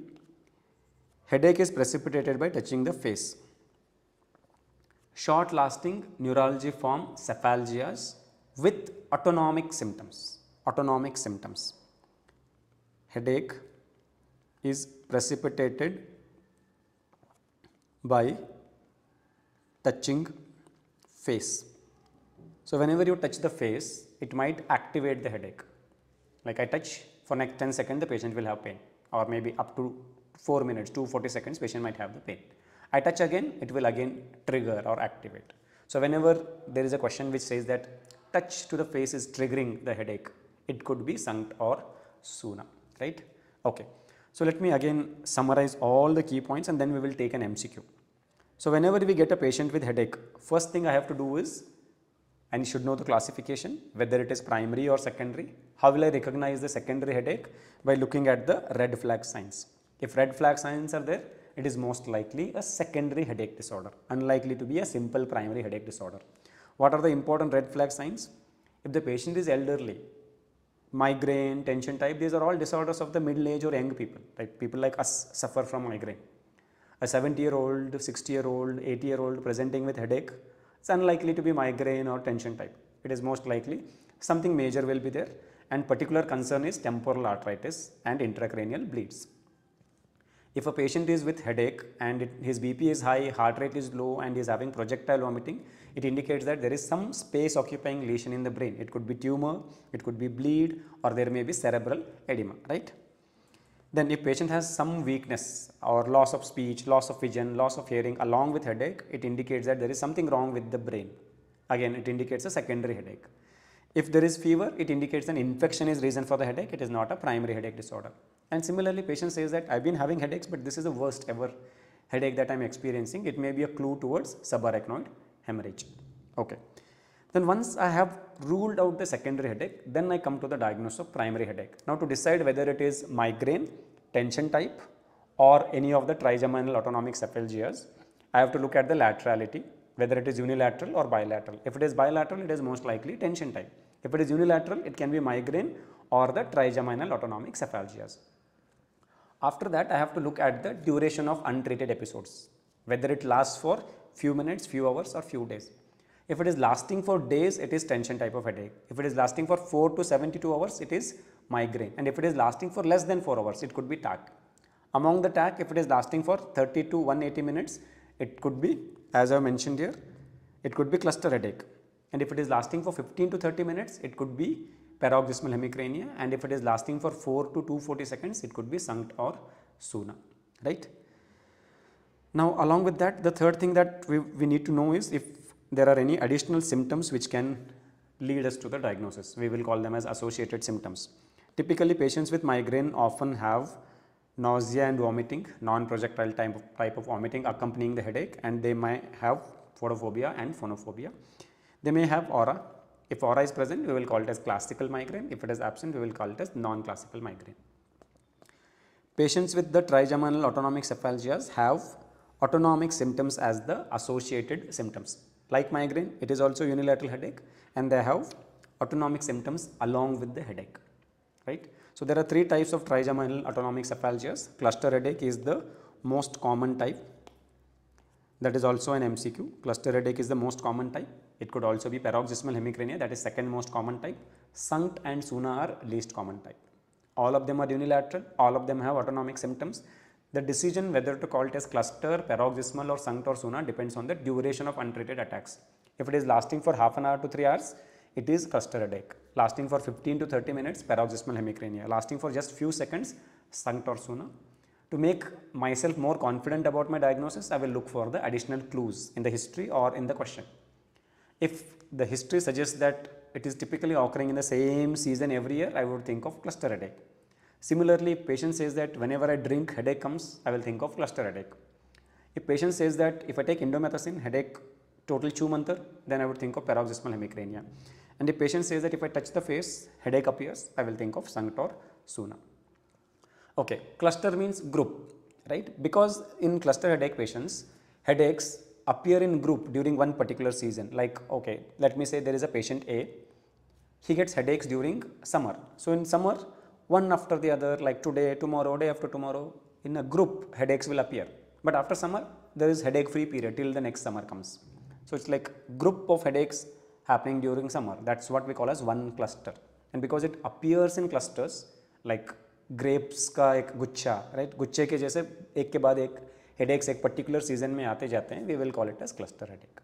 A: headache is precipitated by touching the face. Short lasting neuralgiform cephalgias with autonomic symptoms. Autonomic symptoms. Headache is precipitated by touching face. So whenever you touch the face, it might activate the headache. Like I touch, for next 10 seconds the patient will have pain, or maybe up to 4 minutes, 240 seconds patient might have the pain. I touch again, it will again trigger or activate. So whenever there is a question which says that touch to the face is triggering the headache, it could be SUNCT or SUNA, right? Okay. So let me again summarize all the key points and then we will take an MCQ. So whenever we get a patient with headache, first thing I have to do is, and you should know the classification, whether it is primary or secondary. How will I recognize the secondary headache? By looking at the red flag signs. If red flag signs are there, it is most likely a secondary headache disorder, unlikely to be a simple primary headache disorder. What are the important red flag signs? If the patient is elderly, migraine, tension type, these are all disorders of the middle age or young people. Right? People like us suffer from migraine. A 70-year-old, 60-year-old, 80-year-old presenting with headache, it's unlikely to be migraine or tension type. It is most likely something major will be there, and particular concern is temporal arteritis and intracranial bleeds. If a patient is with headache and his BP is high, heart rate is low and he is having projectile vomiting, it indicates that there is some space occupying lesion in the brain. It could be tumor, it could be bleed, or there may be cerebral edema, right? Then if patient has some weakness or loss of speech, loss of vision, loss of hearing along with headache, it indicates that there is something wrong with the brain. Again, it indicates a secondary headache. If there is fever, it indicates an infection is reason for the headache. It is not a primary headache disorder. And similarly, patient says that I've been having headaches, but this is the worst ever headache that I'm experiencing. It may be a clue towards subarachnoid hemorrhage. Okay. Then once I have ruled out the secondary headache, then I come to the diagnosis of primary headache. Now to decide whether it is migraine, tension type, or any of the trigeminal autonomic cephalgias, I have to look at the laterality, whether it is unilateral or bilateral. If it is bilateral, it is most likely tension type. If it is unilateral, it can be migraine or the trigeminal autonomic cephalgias. After that, I have to look at the duration of untreated episodes, whether it lasts for few minutes, few hours, or few days. If it is lasting for days, it is tension type of headache. If it is lasting for 4 to 72 hours, it is migraine. And if it is lasting for less than 4 hours, it could be TAC. Among the TAC, if it is lasting for 30 to 180 minutes, it could be, as I mentioned here, it could be cluster headache. And if it is lasting for 15 to 30 minutes, it could be paroxysmal hemicrania. And if it is lasting for 4 to 240 seconds, it could be SUNCT or SUNA, right? Now, along with that, the third thing that we need to know is if there are any additional symptoms which can lead us to the diagnosis. We will call them as associated symptoms. Typically, patients with migraine often have nausea and vomiting, non-projectile type of vomiting accompanying the headache, and they might have photophobia and phonophobia. They may have aura. If aura is present, we will call it as classical migraine. If it is absent, we will call it as non-classical migraine. Patients with the trigeminal autonomic cephalgias have autonomic symptoms as the associated symptoms. Like migraine, it is also unilateral headache, and they have autonomic symptoms along with the headache, right? So there are three types of trigeminal autonomic cephalgias. Cluster headache is the most common type. That is also an MCQ. Cluster headache is the most common type. It could also be paroxysmal hemicrania, that is second most common type. SUNCT and SUNA are least common type. All of them are unilateral. All of them have autonomic symptoms. The decision whether to call it as cluster, paroxysmal or SUNCT or SUNA depends on the duration of untreated attacks. If it is lasting for half an hour to 3 hours, it is cluster headache. Lasting for 15 to 30 minutes, paroxysmal hemicrania. Lasting for just few seconds, SUNCT or SUNA. To make myself more confident about my diagnosis, I will look for the additional clues in the history or in the question. If the history suggests that it is typically occurring in the same season every year, I would think of cluster headache. Similarly, if patient says that whenever I drink, headache comes, I will think of cluster headache. If patient says that if I take indomethacin, headache total chew mantar, then I would think of paroxysmal hemicrania. And if patient says that if I touch the face, headache appears, I will think of SUNCT or SUNA. Okay, cluster means group, right? Because in cluster headache patients, headaches appear in group during one particular season. Like, okay, let me say there is a patient A, he gets headaches during summer. So in summer, one after the other, like today, tomorrow, day after tomorrow, in a group, headaches will appear. But after summer, there is headache-free period till the next summer comes. So it's like group of headaches happening during summer. That's what we call as one cluster. And because it appears in clusters, like grapes का एक गुच्छा, right? गुच्छे के जैसे एक के बाद एक headaches एक particular season में आते जाते हैं, we will call it as cluster headache.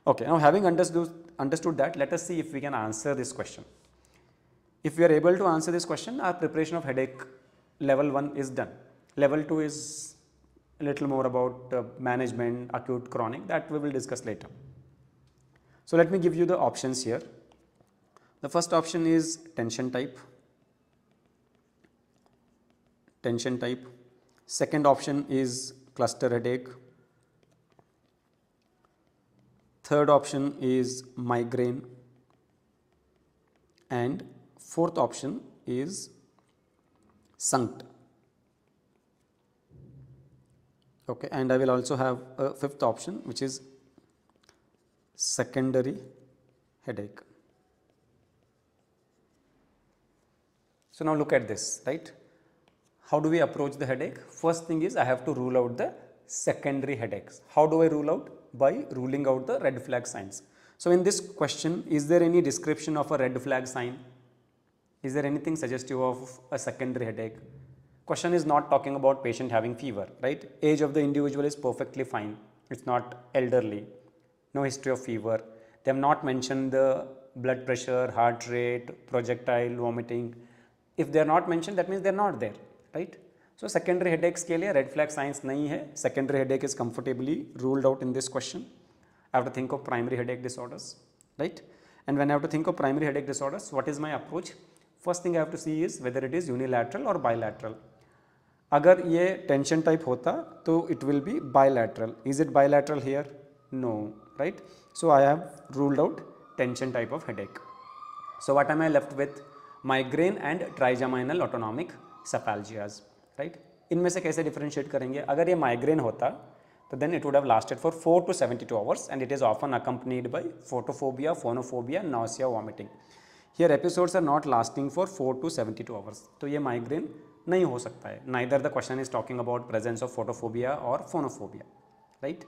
A: Okay, now having understood that, let us see if we can answer this question. If we are able to answer this question, our preparation of headache level 1 is done. Level 2 is a little more about management, acute, chronic, that we will discuss later. So let me give you the options here. The first option is tension type. Tension type. Second option is cluster headache. Third option is migraine. And fourth option is SUNCT. Okay, and I will also have a fifth option, which is secondary headache. So now look at this, right? How do we approach the headache? First thing is I have to rule out the secondary headaches. How do I rule out? By ruling out the red flag signs. So in this question, is there any description of a red flag sign? Is there anything suggestive of a secondary headache? Question is not talking about patient having fever, right? Age of the individual is perfectly fine. It's not elderly. No history of fever. They have not mentioned the blood pressure, heart rate, projectile, vomiting. If they are not mentioned, that means they are not there, right? So secondary headaches के लिए red flag signs नहीं है. Secondary headache is comfortably ruled out in this question. I have to think of primary headache disorders, right? And when I have to think of primary headache disorders, what is my approach? First thing I have to see is whether it is unilateral or bilateral. अगर ये tension type होता तो it will be bilateral. Is it bilateral here? No, right? So I have ruled out tension type of headache. So what am I left with? Migraine and trigeminal autonomic cephalgias, right? इनमें से कैसे differentiate करेंगे? अगर ये migraine होता तो then it would have lasted for 4 to 72 hours and it is often accompanied by photophobia, phonophobia, nausea, vomiting. Here episodes are not lasting for 4 to 72 hours. तो ये migraine नहीं हो सकता है. Neither the question is talking about presence of photophobia or phonophobia, right?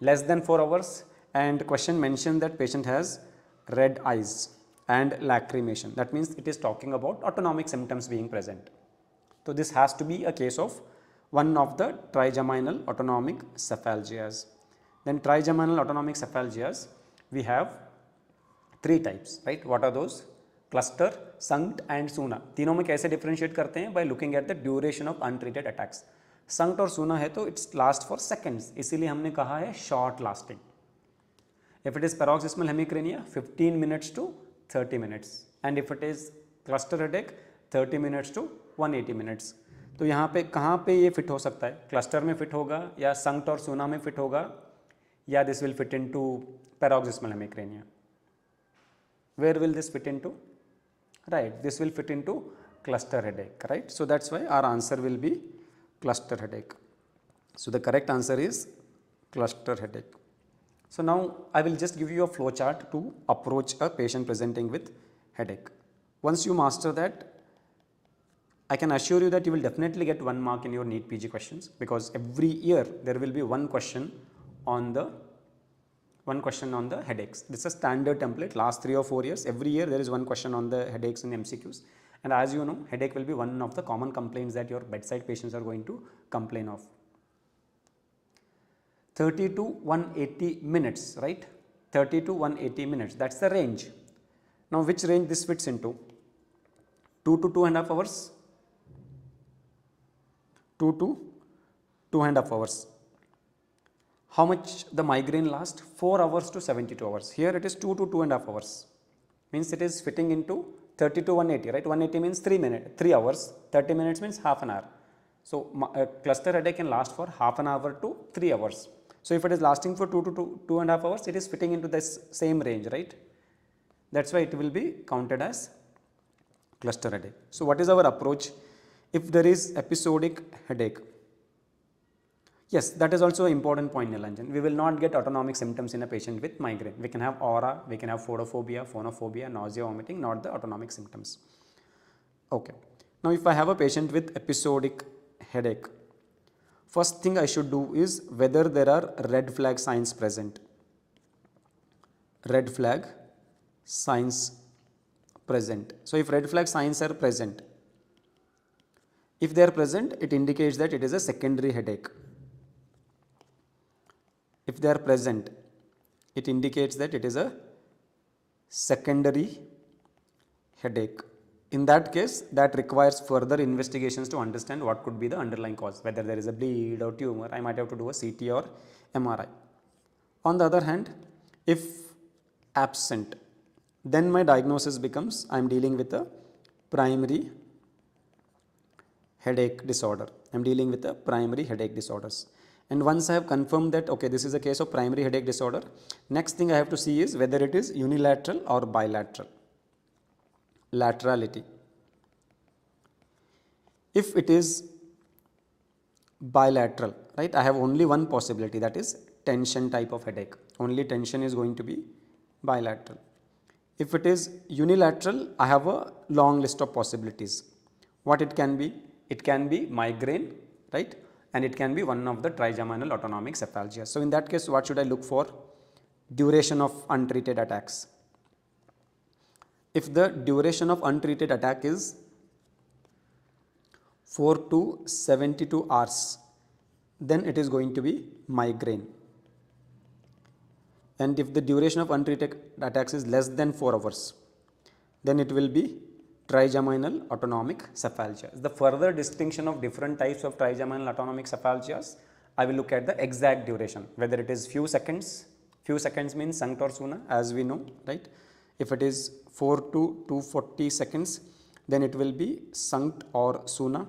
A: Less than 4 hours and question mentioned that patient has red eyes and lacrimation. That means it is talking about autonomic symptoms being present. So this has to be a case of one of the trigeminal autonomic cephalgias. Then trigeminal autonomic cephalgias, we have 3 types, right? What are those? Cluster, Sankt and Suna. तीनों में कैसे differentiate करते हैं? By looking at the duration of untreated attacks. Sankt और Suna है तो it's last for seconds. इसीलिए हमने कहा है short lasting. If it is paroxysmal hemicrania, 15 minutes to 30 minutes. And if it is cluster headache, 30 minutes to 180 minutes. तो यहाँ पे कहाँ पे ये फिट हो सकता है? क्लस्टर में फिट होगा या संक्ट और सूना में फिट होगा या this will fit into paroxysmal hemicrania? Where will this fit into? Right, this will fit into cluster headache, right? So that's why our answer will be cluster headache. So the correct answer is cluster headache. So now I will just give you a flow chart to approach a patient presenting with headache. Once you master that, I can assure you that you will definitely get 1 mark in your NEET PG questions, because every year there will be one question on the headaches. This is a standard template. Last 3 or 4 years, every year there is one question on the headaches in MCQs. And as you know, headache will be one of the common complaints that your bedside patients are going to complain of. 30 to 180 minutes, right? 30 to 180 minutes, that's the range. Now which range this fits into? 2 to 2.5 hours? 2 to 2.5 hours. How much the migraine lasts? 4 hours to 72 hours. Here it is 2 to 2.5 hours. Means it is fitting into 30 to 180, right? 180 means 3 hours. 30 minutes means half an hour. So cluster headache can last for half an hour to 3 hours. So if it is lasting for 2 to 2.5 hours, it is fitting into this same range, right? That's why it will be counted as cluster headache. So what is our approach? If there is episodic headache, yes, that is also an important point, Nilanjan. We will not get autonomic symptoms in a patient with migraine. We can have aura, we can have photophobia, phonophobia, nausea, vomiting, not the autonomic symptoms. Okay. Now if I have a patient with episodic headache, first thing I should do is whether there are red flag signs present. Red flag signs present. So if red flag signs are present, if they are present, it indicates that it is a secondary headache. If they are present, it indicates that it is a secondary headache. In that case, that requires further investigations to understand what could be the underlying cause, whether there is a bleed or tumor. I might have to do a CT or MRI. On the other hand, if absent, then my diagnosis becomes I am dealing with a primary headache disorder. I am dealing with a primary headache disorders. And once I have confirmed that, okay, this is a case of primary headache disorder, next thing I have to see is whether it is unilateral or bilateral. Laterality. If it is bilateral, right, I have only one possibility, that is tension type of headache. Only tension is going to be bilateral. If it is unilateral, I have a long list of possibilities. What it can be? It can be migraine, right? and it can be one of the trigeminal autonomic cephalgias. So in that case, what should I look for? Duration of untreated attacks. If the duration of untreated attack is 4 to 72 hours, then it is going to be migraine. And if the duration of untreated attacks is less than 4 hours, then it will be trigeminal autonomic cephalgias. The further distinction of different types of trigeminal autonomic cephalgias, I will look at the exact duration, whether it is few seconds means sanct or sooner, as we know, right? If it is 4 to 240 seconds, then it will be sanct or sooner.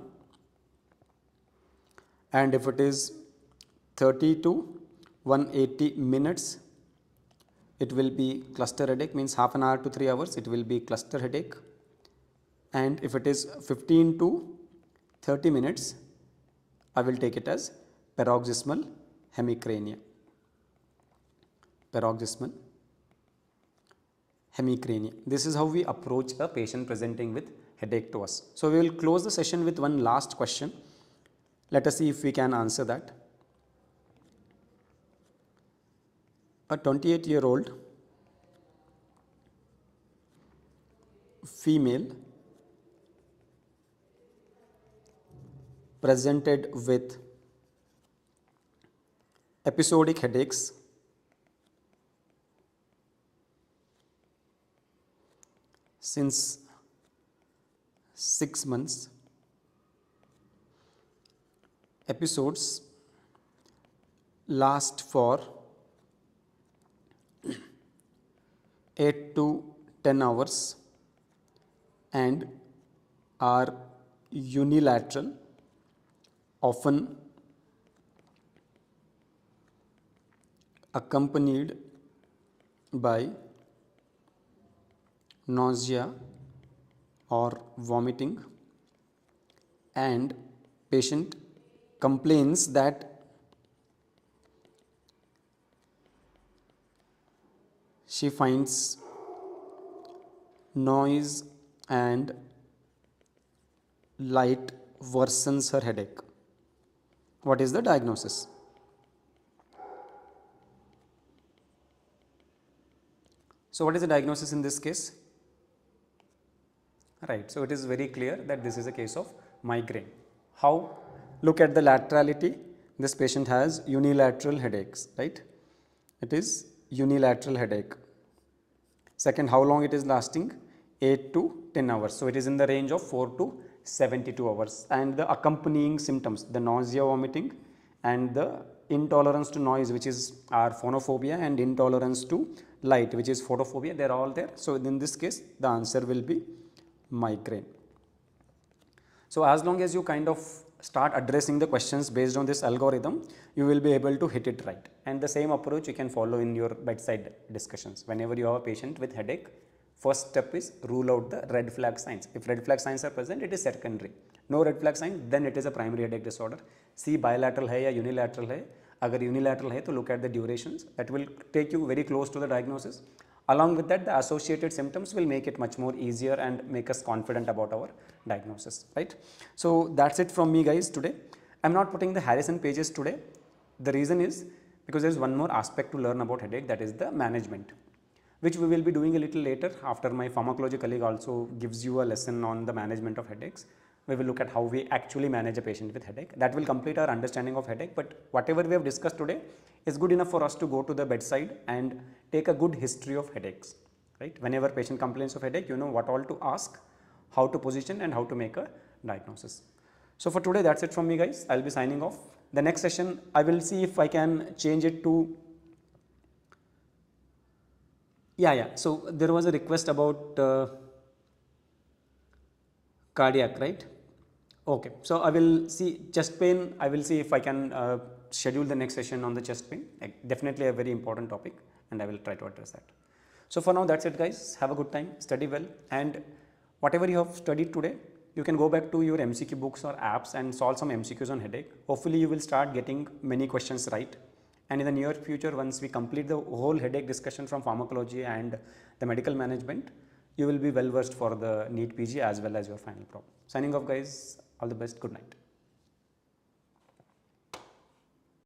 A: And if it is 30 to 180 minutes, it will be cluster headache, means half an hour to 3 hours, it will be cluster headache. And if it is 15 to 30 minutes, I will take it as paroxysmal hemicrania. Paroxysmal hemicrania. This is how we approach a patient presenting with headache to us. So we will close the session with one last question. Let us see if we can answer that. A 28-year-old female presented with episodic headaches since 6 months. Episodes last for 8 to 10 hours and are unilateral, often accompanied by nausea or vomiting, and patient complains that she finds noise and light worsens her headache. What is the diagnosis? So what is the diagnosis in this case? Right, so it is very clear that this is a case of migraine. How? Look at the laterality. This patient has unilateral headaches, right? It is unilateral headache. Second, how long it is lasting? 8 to 10 hours. So it is in the range of 4 to 72 hours. And the accompanying symptoms, the nausea, vomiting, and the intolerance to noise, which is our phonophobia, and intolerance to light, which is photophobia, they are all there. So in this case, the answer will be migraine. So as long as you kind of start addressing the questions based on this algorithm, you will be able to hit it right. And the same approach you can follow in your bedside discussions. Whenever you have a patient with headache, first step is rule out the red flag signs. If red flag signs are present, it is secondary. No red flag sign, then it is a primary headache disorder. See bilateral hai ya unilateral hai. Agar unilateral hai, to look at the durations. That will take you very close to the diagnosis. Along with that, the associated symptoms will make it much more easier and make us confident about our diagnosis, right? So that's it from me, guys, today. I'm not putting the Harrison pages today. The reason is because there is one more aspect to learn about headache, that is the management, which we will be doing a little later after my pharmacology colleague also gives you a lesson on the management of headaches. We will look at how we actually manage a patient with headache. That will complete our understanding of headache, but whatever we have discussed today is good enough for us to go to the bedside and take a good history of headaches, right? Whenever patient complains of headache, you know what all to ask, how to position, and how to make a diagnosis. So for today, that's it from me, guys. I'll be signing off. The next session, I will see if I can change it to so there was a request about cardiac, right? Okay, so I will see chest pain. I will see if I can schedule the next session on the chest pain. Definitely a very important topic, and I will try to address that. So for now, that's it, guys. Have a good time, study well, and whatever you have studied today, you can go back to your MCQ books or apps and solve some MCQs on headache. Hopefully, you will start getting many questions right. And in the near future, once we complete the whole headache discussion from pharmacology and the medical management, you will be well versed for the NEET PG as well as your final problem. Signing off, guys. All the best. Good night.